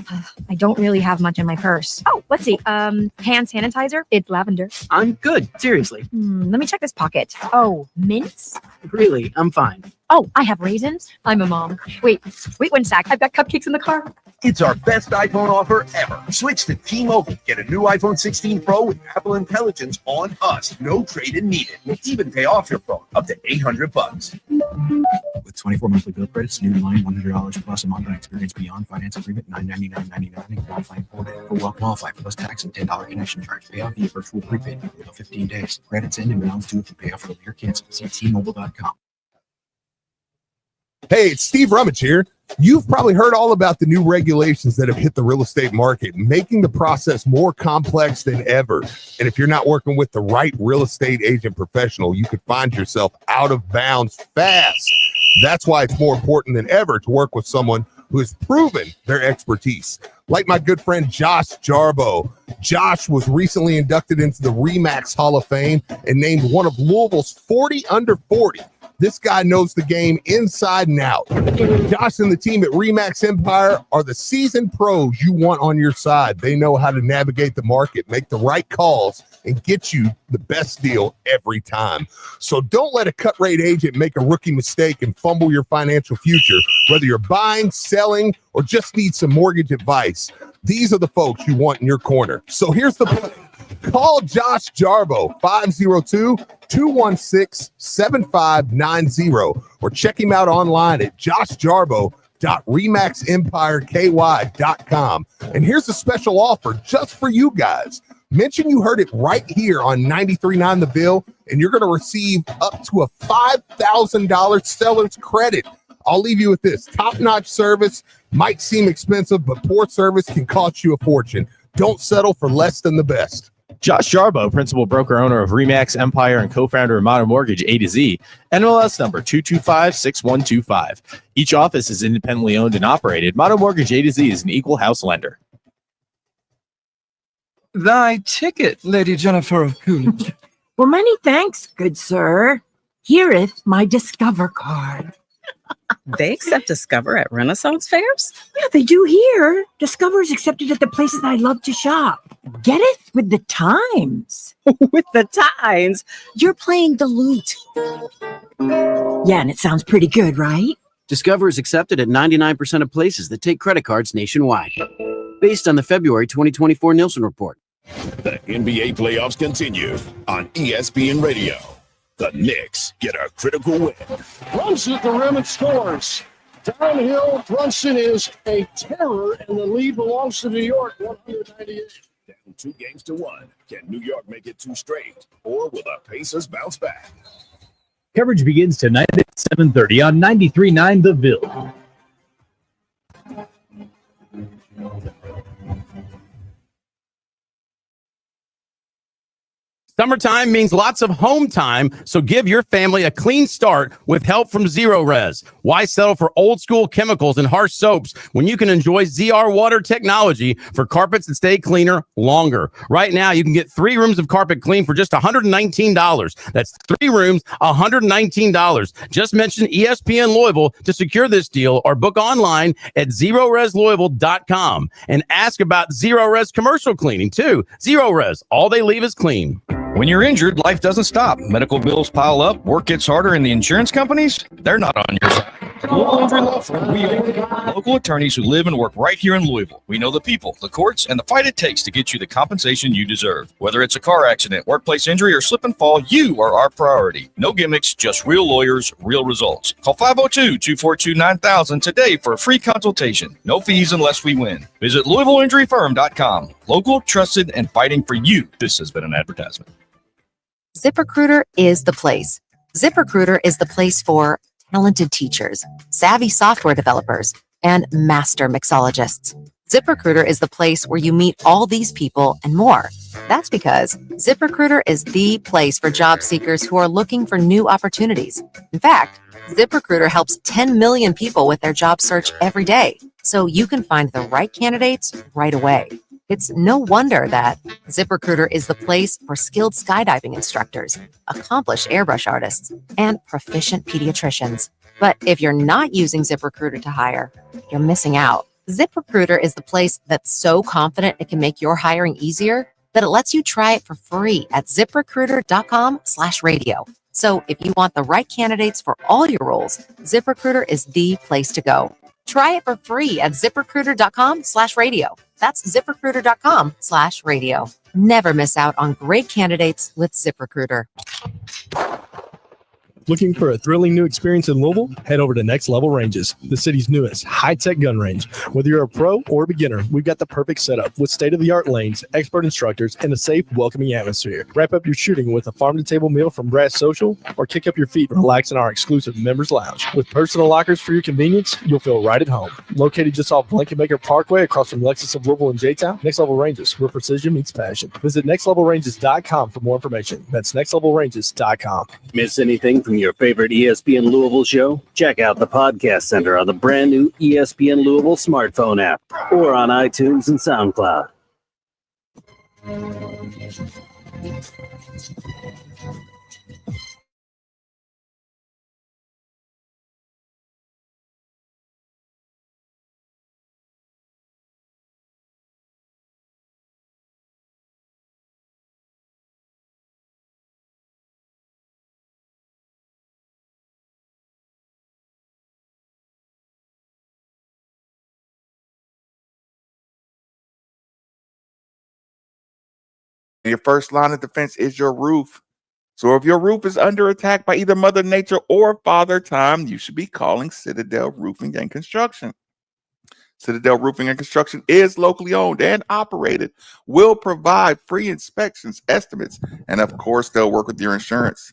I don't really have much in my purse. Oh, let's see. Hand sanitizer. It's lavender. I'm good. Seriously. Let me check this pocket. Oh, mints? Really, I'm fine. Oh, I have raisins. I'm a mom. Wait 1 sec. I've got cupcakes in the car. It's our best iPhone offer ever. Switch to T-Mobile. Get a new iPhone 16 Pro with Apple Intelligence on us. No trade-in needed. We'll even pay off your phone up to $800. With 24 monthly bill credits, new line $100 plus a month on experience beyond finance agreement $999.99 and qualifying for well qualify for plus tax and $10 connection charge. Pay off via virtual prepaid for 15 days. Credits end and balance due if you pay off early or cancel. See T-Mobile.com. Hey, it's Steve Rummage here. You've probably heard all about the new regulations that have hit the real estate market, making the process more complex than ever. And if you're not working with the right real estate agent professional, you could find yourself out of bounds fast. That's why it's more important than ever to work with someone who has proven their expertise. Like my good friend Josh Jarbo. Josh was recently inducted into the RE/MAX Hall of Fame and named one of Louisville's 40 under 40. This guy knows the game inside and out. Josh and the team at RE/MAX Empire are the seasoned pros you want on your side. They know how to navigate the market, make the right calls, and get you the best deal every time. So don't let a cut rate agent make a rookie mistake and fumble your financial future. Whether you're buying, selling, or just need some mortgage advice, these are the folks you want in your corner. So here's the plan. Call Josh Jarbo, 502-216-7590, or check him out online at joshjarbo.remaxempireky.com. And here's a special offer just for you guys. Mention you heard it right here on 93.9 The Ville, and you're going to receive up to a $5,000 seller's credit. I'll leave you with this. Top-notch service might seem expensive, but poor service can cost you a fortune. Don't settle for less than the best. Josh Jarbo, principal broker owner of Remax Empire and co-founder of Modern Mortgage A to Z, NMLS number 2256125. Each office is independently owned and operated. Modern Mortgage A to Z is an equal house lender. Thy ticket, Lady Jennifer of Coolidge. Well, many thanks, good sir. Hereeth my Discover card. They accept Discover at Renaissance fairs? Yeah, they do here. Discover is accepted at the places I love to shop. Getteth with the times. With the times? You're playing the lute. Yeah, and it sounds pretty good, right? Discover is accepted at 99% of places that take credit cards nationwide. Based on the February 2024 Nielsen report. The NBA playoffs continue on ESPN Radio. The Knicks get a critical win. Runs at the rim and scores. Downhill, Brunson is a terror, and the lead belongs to New York, 198. Down 2-1. Can New York make it 2 straight? Or will the Pacers bounce back? Coverage begins tonight at 7:30 on 93.9 The Ville. Summertime means lots of home time, so give your family a clean start with help from Zero Res. Why settle for old school chemicals and harsh soaps when you can enjoy ZR water technology for carpets that stay cleaner longer? Right now, you can get 3 rooms of carpet clean for just $119. That's 3 rooms, $119. Just mention ESPN Louisville to secure this deal or book online at ZeroResLouisville.com and ask about Zero Res commercial cleaning too. Zero Res, all they leave is clean. When you're injured, life doesn't stop. Medical bills pile up, work gets harder, and the insurance companies, they're not on your side. At Louisville Injury Law Firm, we are local attorneys who live and work right here in Louisville. We know the people, the courts, and the fight it takes to get you the compensation you deserve. Whether it's a car accident, workplace injury, or slip and fall, you are our priority. No gimmicks, just real lawyers, real results. Call 502-242-9000 today for a free consultation. No fees unless we win. Visit LouisvilleInjuryFirm.com. Local, trusted, and fighting for you. This has been an advertisement. ZipRecruiter is the place. ZipRecruiter is the place for talented teachers, savvy software developers, and master mixologists. ZipRecruiter is the place where you meet all these people and more. That's because ZipRecruiter is the place for job seekers who are looking for new opportunities. In fact, ZipRecruiter helps 10 million people with their job search every day, so you can find the right candidates right away. It's no wonder that ZipRecruiter is the place for skilled skydiving instructors, accomplished airbrush artists, and proficient pediatricians. But if you're not using ZipRecruiter to hire, you're missing out. ZipRecruiter is the place that's so confident it can make your hiring easier that it lets you try it for free at ZipRecruiter.com/radio. So if you want the right candidates for all your roles, ZipRecruiter is the place to go. Try it for free at ZipRecruiter.com/radio. That's ZipRecruiter.com/radio. Never miss out on great candidates with ZipRecruiter. Looking for a thrilling new experience in Louisville? Head over to Next Level Ranges, the city's newest high-tech gun range. Whether you're a pro or a beginner, we've got the perfect setup with state-of-the-art lanes, expert instructors, and a safe, welcoming atmosphere. Wrap up your shooting with a farm-to-table meal from Grass Social, or kick up your feet and relax in our exclusive members lounge. With personal lockers for your convenience, you'll feel right at home. Located just off Blankenbaker Parkway across from Lexus of Louisville and J-Town, Next Level Ranges, where precision meets passion. Visit nextlevelranges.com for more information. That's nextlevelranges.com. Miss anything from your favorite ESPN Louisville show? Check out the Podcast Center on the brand new ESPN Louisville smartphone app or on iTunes and SoundCloud. Your first line of defense is your roof. So if your roof is under attack by either Mother Nature or Father Time, you should be calling Citadel Roofing and Construction. Citadel Roofing and Construction is locally owned and operated, will provide free inspections, estimates, and of course, they'll work with your insurance.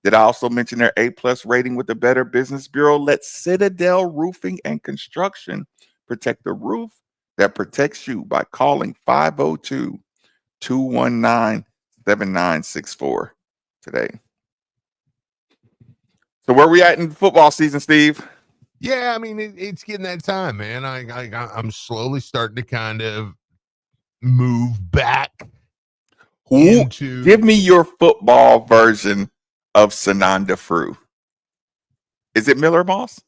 Did I also mention their A+ rating with the Better Business Bureau? Let Citadel Roofing and Construction protect the roof that protects you by calling 502-219-6000. 7964 today. So where we at in football season, Steve? Yeah, I mean it's getting that time, man. I'm slowly starting to kind of move back into. Give me your football version of Sananda Frew. Is it Miller Moss?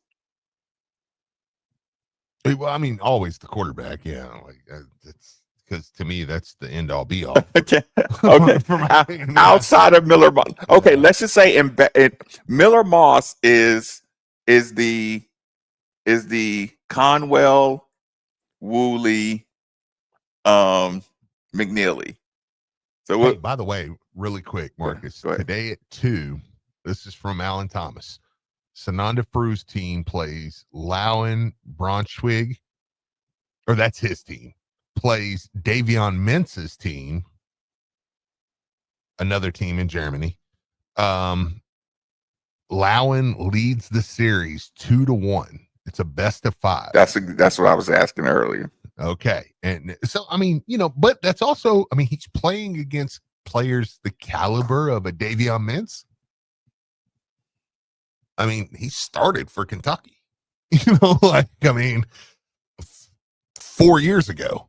Well, I mean, always the quarterback. Yeah, like it's because to me that's the end all be all. Okay. Outside of Miller Moss. Okay, let's just say Miller Moss is the Conwell, Woolley, McNeely. So hey, by the way, really quick, Marcus, today at 2, this is from Alan Thomas. Sananda Frew's team plays Lowen Braunschweig, or that's his team, plays Davion Mentz's team, another team in Germany. Lowen leads the series 2-1. It's a best of 5. That's what I was asking earlier. Okay. And so, I mean, but that's also, I mean, he's playing against players the caliber of a Davion Mintz. I mean, he started for Kentucky, I mean, 4 years ago.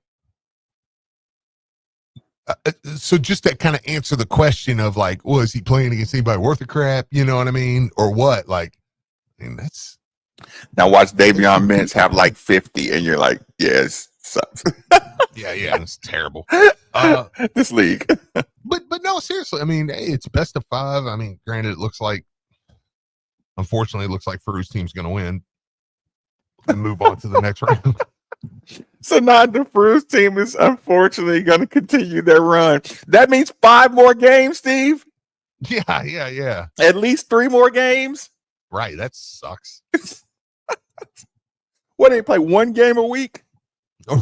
So just to kind of answer the question of like, is he playing against anybody worth a crap? You know what I mean? Or what? Like, I mean, that's. Now watch Davion Mintz have like 50 and you're like, yes. Yeah, it's terrible. This league. but no, seriously, I mean, hey, it's best of 5. I mean, granted, unfortunately, it looks like Frew's team's going to win and move on to the next round. So not the Frew's team is unfortunately going to continue their run. That means 5 more games, Steve. Yeah. At least 3 more games. Right. That sucks. What, they play 1 game a week?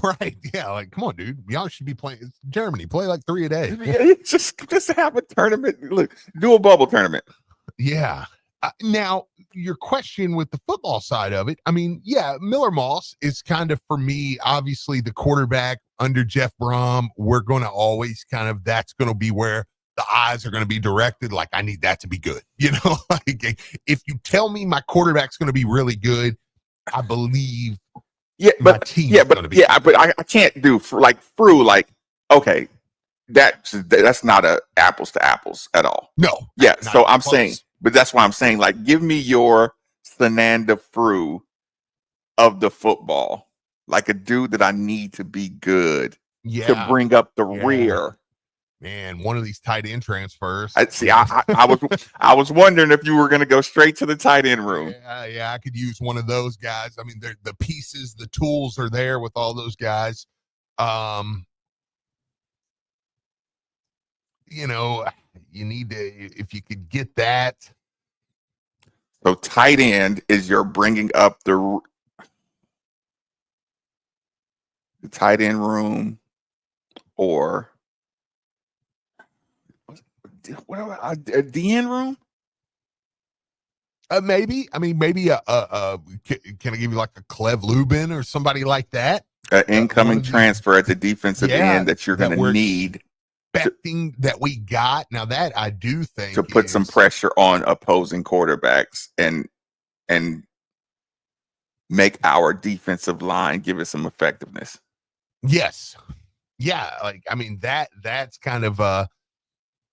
Right. Yeah. Like, come on, dude. Y'all should be playing. It's Germany. Play like 3 a day. Yeah, just have a tournament. Look, do a bubble tournament. Yeah. Now, your question with the football side of it, I mean, yeah, Miller Moss is kind of, for me, obviously the quarterback under Jeff Brom. We're going to always that's going to be where the eyes are going to be directed. Like, I need that to be good. Like, if you tell me my quarterback's going to be really good, I believe my team is going to be good. But I can't do Frew, like, okay, that's not a apples to apples at all. No. Yeah, so I'm close. saying, but that's why I'm saying, like, give me your Sananda Frew of the football, like a dude that I need to be good to bring up the rear. Man, one of these tight end transfers. I was wondering if you were going to go straight to the tight end room. Yeah, I could use one of those guys. I mean, the pieces, the tools are there with all those guys. You need to, if you could get that. So tight end is you're bringing up the tight end room, or what about a DN room? Maybe. I mean, maybe can I give you like a Clev Lubin or somebody like that? An incoming transfer at the defensive end that you're going to need. That we got now, that I do think to put some pressure on opposing quarterbacks and make our defensive line give it some effectiveness. Yes. Yeah. Like, I mean, that's kind of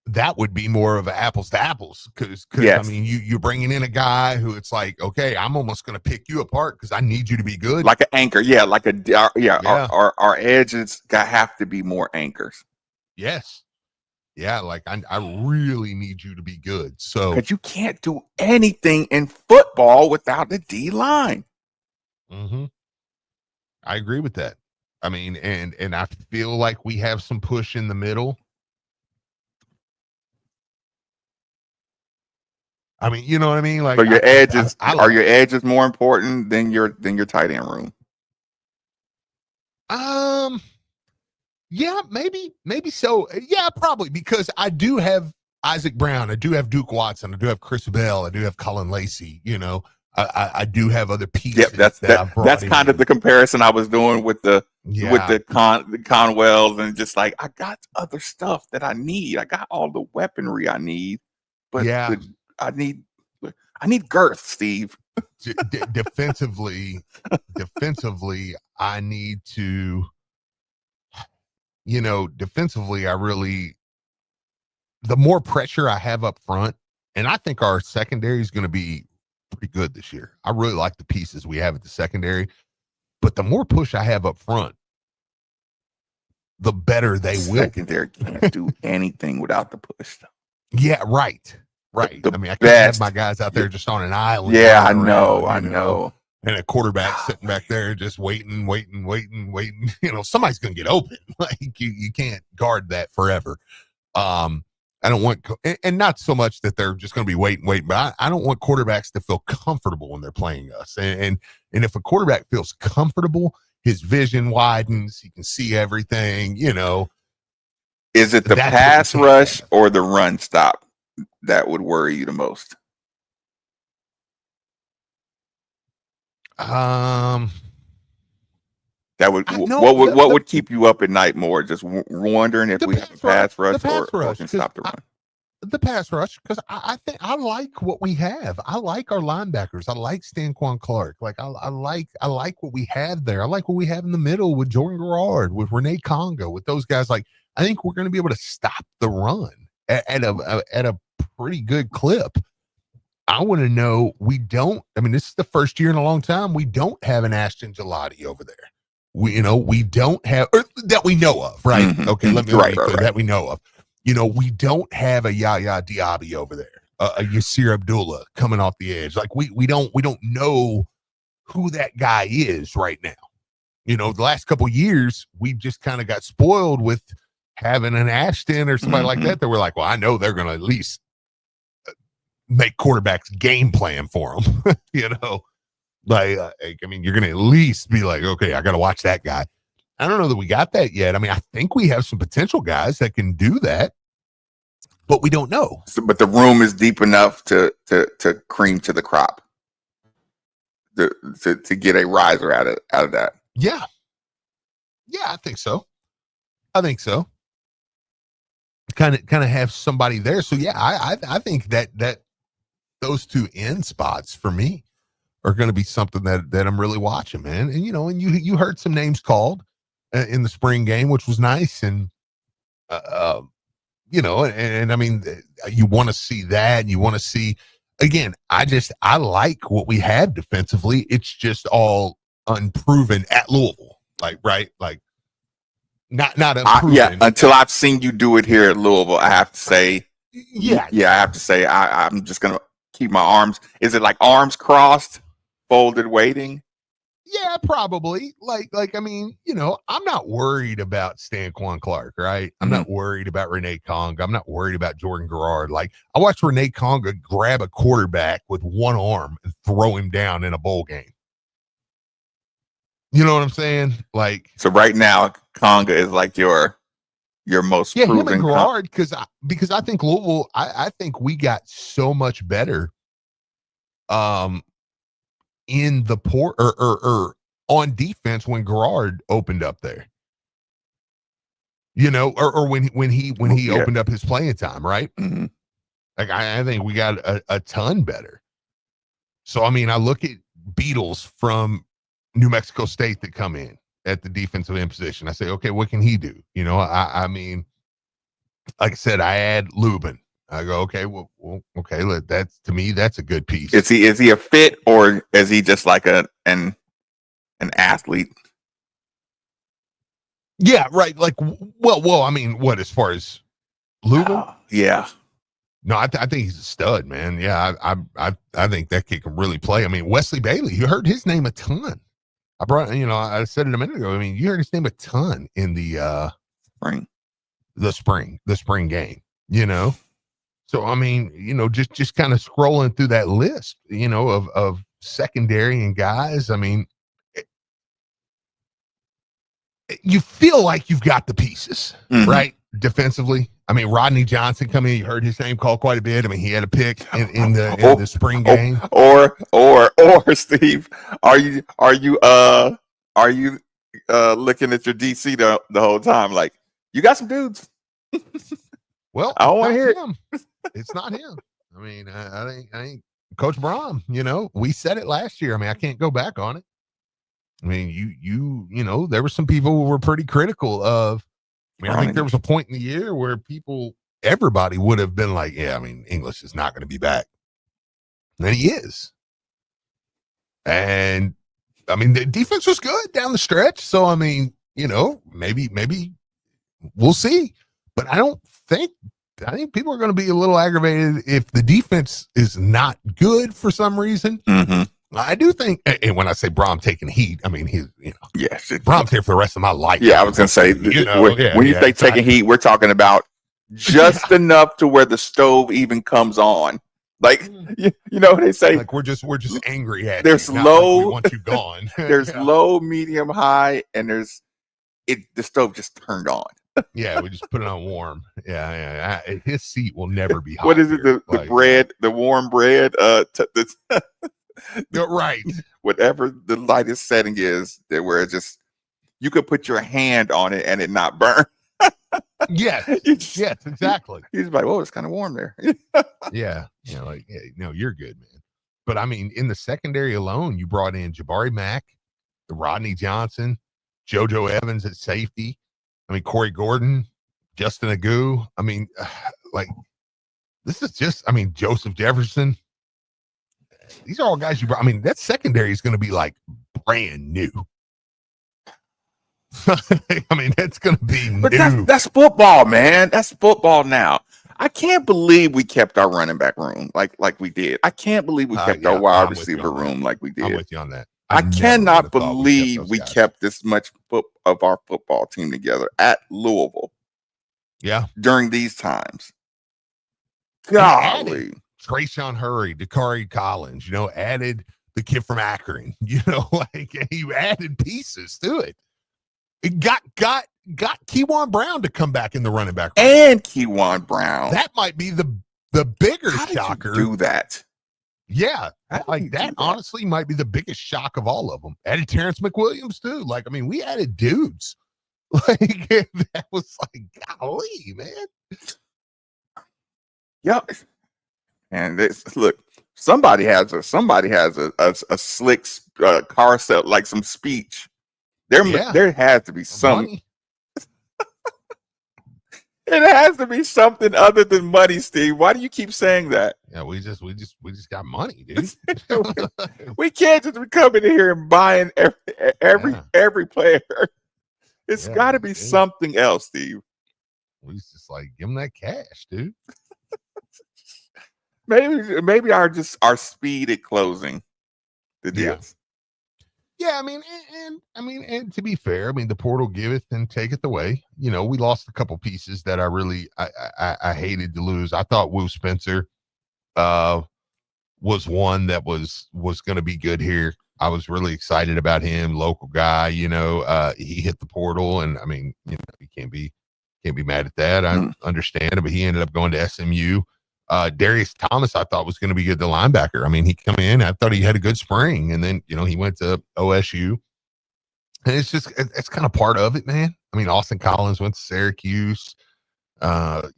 that would be more of an apples to apples because I mean, you're bringing in a guy who it's like, okay, I'm almost going to pick you apart because I need you to be good, like an anchor. Yeah, like our edges have to be more anchors. Yes. Yeah, like I really need you to be good. So, because you can't do anything in football without the D line. Mm-hmm. I agree with that. I mean, and I feel like we have some push in the middle. I mean, you know what I mean? Like, so your edges are your edges more important than your tight end room? Yeah, maybe so. Yeah, probably, because I do have Isaac Brown, I do have Duke Watson, I do have Chris Bell, I do have Colin Lacey. I do have other pieces. Yep, that's that's kind of the comparison I was doing with the Conwells, and just like I got other stuff that I need. I got all the weaponry I need, but I need girth, Steve. Defensively, I need to. Defensively, the more pressure I have up front, and I think our secondary is going to be pretty good this year. I really like the pieces we have at the secondary, but the more push I have up front, the better they will. Secondary can't do anything without the push, though. Yeah, right. I mean, I can't have my guys out there just on an island. Yeah, I know. And a quarterback sitting back there just waiting. Somebody's going to get open. Like you can't guard that forever. I don't want, and not so much that they're just going to be waiting, but I don't want quarterbacks to feel comfortable when they're playing us. And if a quarterback feels comfortable, his vision widens. He can see everything, Is it the pass rush or the run stop that would worry you the most? That would what would keep you up at night more? Just wondering if we have a pass rush or can stop the run. The pass rush, because I think I like what we have. I like our linebackers. I like Stanquan Clark. Like I like what we have there. I like what we have in the middle with Jordan Garrard, with Renee Conga, with those guys. Like I think we're going to be able to stop the run at a pretty good clip. I want to know this is the first year in a long time we don't have an Ashton Gelati over there. We don't have, or that we know of, right? Mm-hmm. Okay, let me be clear, that we know of. We don't have a Yaya Diaby over there, a Yasir Abdullah coming off the edge. Like we don't know who that guy is right now. The last couple of years we've just kind of got spoiled with having an Ashton or somebody like that we're like, well, I know they're going to at least make quarterbacks game plan for them. You're going to at least be like, okay, I got to watch that guy. I don't know that we got that yet. I mean, I think we have some potential guys that can do that, but we don't know. But the room is deep enough to cream to the crop, to get a riser out of that. Yeah, I think so. Kind of have somebody there. So yeah, I think that those two end spots for me are going to be something that I'm really watching, man. And you heard some names called in the spring game, which was nice. And, and I mean, you want to see that. And you want to see, again, I like what we have defensively. It's just all unproven at Louisville. Like, right. Like not unproven. Until I've seen you do it here at Louisville, I have to say, I have to say, I'm just going to keep my arms. Is it like arms crossed, folded, waiting? Yeah, probably. Like, I mean, I'm not worried about Stanquan Clark, right? I'm not worried about Renee Conga. I'm not worried about Jordan Garrard. Like, I watched Renee Conga grab a quarterback with one arm and throw him down in a bowl game. You know what I'm saying? Like, so right now, Conga is like your most proven. Him and Garrard, because I think Louisville. I think we got so much better. In the port or on defense when Garrard opened up there, or when he opened up his playing time, right? Mm-hmm. Like I think we got a ton better. So I mean, I look at Beatles from New Mexico State that come in at the defensive end position. I say, okay, what can he do? I mean, like I said, I add Lubin. I go, okay, well, okay. That's, to me, that's a good piece. Is he a fit, or is he just like an athlete? Yeah, right. Like, well. I mean, what, as far as Lubin? Yeah. No, I think he's a stud, man. Yeah, I think that kid can really play. I mean, Wesley Bailey, you heard his name a ton. I said it a minute ago. I mean, you heard his name a ton in the spring game. So, I mean, just kind of scrolling through that list, of secondary and guys. I mean, you feel like you've got the pieces, right? defensively. I mean, Rodney Johnson coming in, you heard his name called quite a bit. I mean, he had a pick in the spring game. Or Steve, are you looking at your DC the whole time? Like, you got some dudes. Well, I don't want to hear him. It's not him. I mean, I think Coach Braum, we said it last year. I mean, I can't go back on it. I mean, you know, there were some people who were pretty critical of. I mean, I think there was a point in the year where everybody would have been like, yeah, I mean, English is not going to be back. And then he is. And I mean, the defense was good down the stretch. So, I mean, maybe we'll see. But I think people are going to be a little aggravated if the defense is not good for some reason. Mm-hmm. I do think, and when I say Braum taking heat, I mean, yes, Brahm's here for the rest of my life. Yeah, I was going to say, when you say taking heat, we're talking about just enough to where the stove even comes on. Like, they say, like we're just angry at there's you. Low, like we want you gone. There's low, medium, high, and the stove just turned on. Yeah, we just put it on warm. Yeah. His seat will never be hot. What is it? The bread, the warm bread. You're right. Whatever the lightest setting is, where it just you could put your hand on it and it not burn. Yes, exactly. He's like, "Oh, it's kind of warm there." Yeah, you're good, man. But I mean, in the secondary alone, you brought in Jabari Mack, Rodney Johnson, JoJo Evans at safety. I mean, Corey Gordon, Justin Agu. I mean, this is just. I mean, Joseph Jefferson. These are all guys you brought. I mean, that secondary is going to be like brand new. I mean, that's going to be but new. That's football, man. That's football now. I can't believe we kept our running back room like we did. I can't believe we kept our wide receiver room like we did. I'm with you on that. I cannot believe we kept this much of our football team together at Louisville. Yeah. During these times. Golly. Trayshawn Hurry, Dakari Collins, added the kid from Akron, you added pieces to it. It got Keywan Brown to come back in the running back room. And Keywan Brown. That might be the bigger shocker. Do that. Yeah. That honestly might be the biggest shock of all of them. Added Terrence McWilliams too. Like, I mean, we added dudes. Like, that was like, golly, man. Yep. And look, somebody has a slick car set, like some speech. There has to be some. It has to be something other than money, Steve. Why do you keep saying that? Yeah, we just got money, dude. We can't just be coming in here and buying every player. It's got to be something else, Steve. We just like give them that cash, dude. Maybe our speed at closing the deals. Yeah, and to be fair, I mean, the portal giveth and taketh away. We lost a couple pieces that I hated to lose. I thought Will Spencer was one that was going to be good here. I was really excited about him, local guy. He hit the portal, and I mean, you can't be mad at that. I understand it, but he ended up going to SMU. Darius Thomas, I thought was going to be good, the linebacker. I mean, he come in, I thought he had a good spring, and then, he went to OSU, and it's kind of part of it, man. I mean, Austin Collins went to Syracuse, Monroe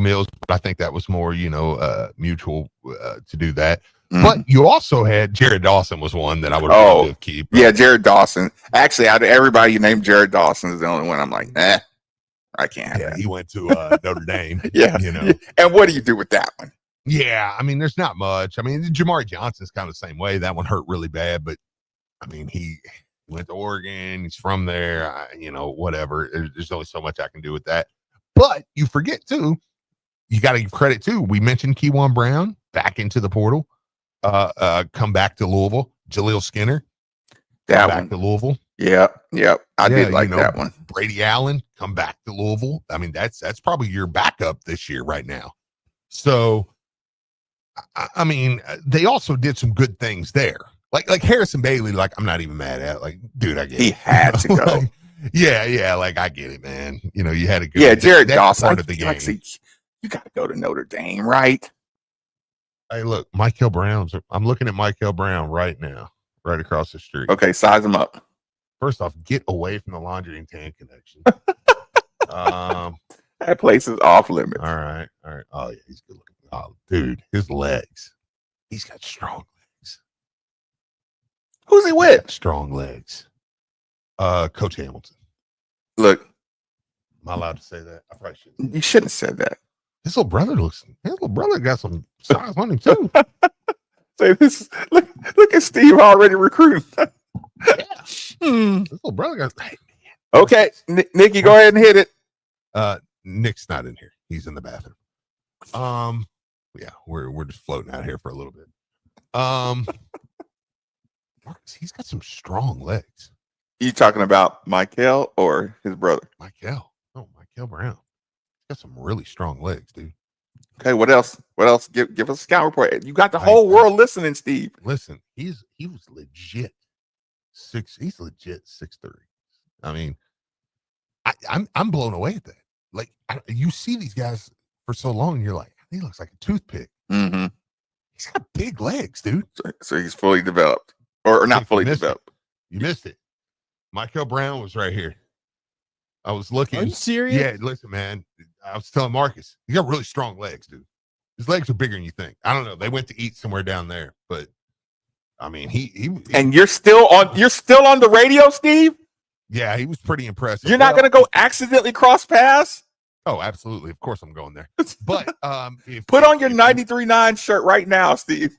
Mills, but I think that was more, mutual to do that. Mm-hmm. But you also had Jared Dawson was one that I would love to keep. Yeah, Jared Dawson. Actually, out of everybody you named, Jared Dawson is the only one I'm like, I can't have that. He went to Notre Dame. Yeah. And what do you do with that one? Yeah. I mean, there's not much. I mean, Jamari Johnson's kind of the same way. That one hurt really bad, but I mean, he went to Oregon. He's from there. Whatever. There's only so much I can do with that. But you forget too, you got to give credit too. We mentioned Keywan Brown back into the portal, come back to Louisville. Jaleel Skinner, back to Louisville. Yeah. I did like that one. Brady Allen, come back to Louisville. I mean, that's probably your backup this year right now. So, I mean, they also did some good things there. Like Harrison Bailey, like I'm not even mad at. Like, dude, I get he had to go. Yeah, like I get it, man. You know, you had a good Jared that's Dawson. part of the game. Like, see, you got to go to Notre Dame, right? Hey, look, Michael Brown's. I'm looking at Michael Brown right now, right across the street. Okay, size him up. First off, get away from the laundry and tan connection. That place is off limits. All right. Oh yeah, he's good looking. Oh, dude, his legs. He's got strong legs. Who's he with? Strong legs. Coach Hamilton. Look, am I allowed to say that? I probably shouldn't. You shouldn't have said that. His little brother got some size on him too. Say this. Look at Steve already recruiting. His little brother got. Hey, man. Okay, Nikki, go ahead and hit it. Nick's not in here. He's in the bathroom. Yeah, we're just floating out here for a little bit. Marcus, he's got some strong legs. You talking about Michael or his brother? Michael. Oh, Michael Brown. He's got some really strong legs, dude. Okay, what else? Give us a scout report. You got the whole world listening, Steve. Listen, he was legit 6'3". I mean, I'm blown away at that. Like, you see these guys for so long, and you're like, he looks like a toothpick. Mm-hmm. He's got big legs, dude. So he's fully developed, or not fully developed. You missed it. Michael Brown was right here. I was looking. Are you serious? Yeah, listen, man. I was telling Marcus, he got really strong legs, dude. His legs are bigger than you think. I don't know. They went to eat somewhere down there, but I mean, he and you're still on the radio, Steve? Yeah, he was pretty impressive. You're not going to go accidentally cross paths? Oh, absolutely. Of course I'm going there. But put on your 93.9 shirt right now, Steve.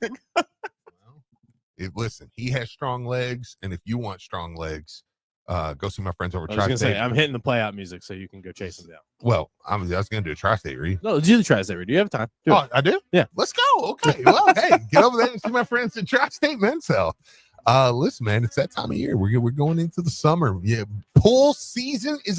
Listen, he has strong legs, and if you want strong legs, go see my friends over I was going to Tri-State. say, I'm hitting the play out music so you can go chase them down. Well, I was going to do a Tri-State read. No, do the Tri-State read. Do you have time? Do it. I do? Yeah. Let's go. Okay. Well, hey, get over there and see my friends at Tri-State Men's Health. Listen, man, it's that time of year. We're going into the summer. Yeah, pool season is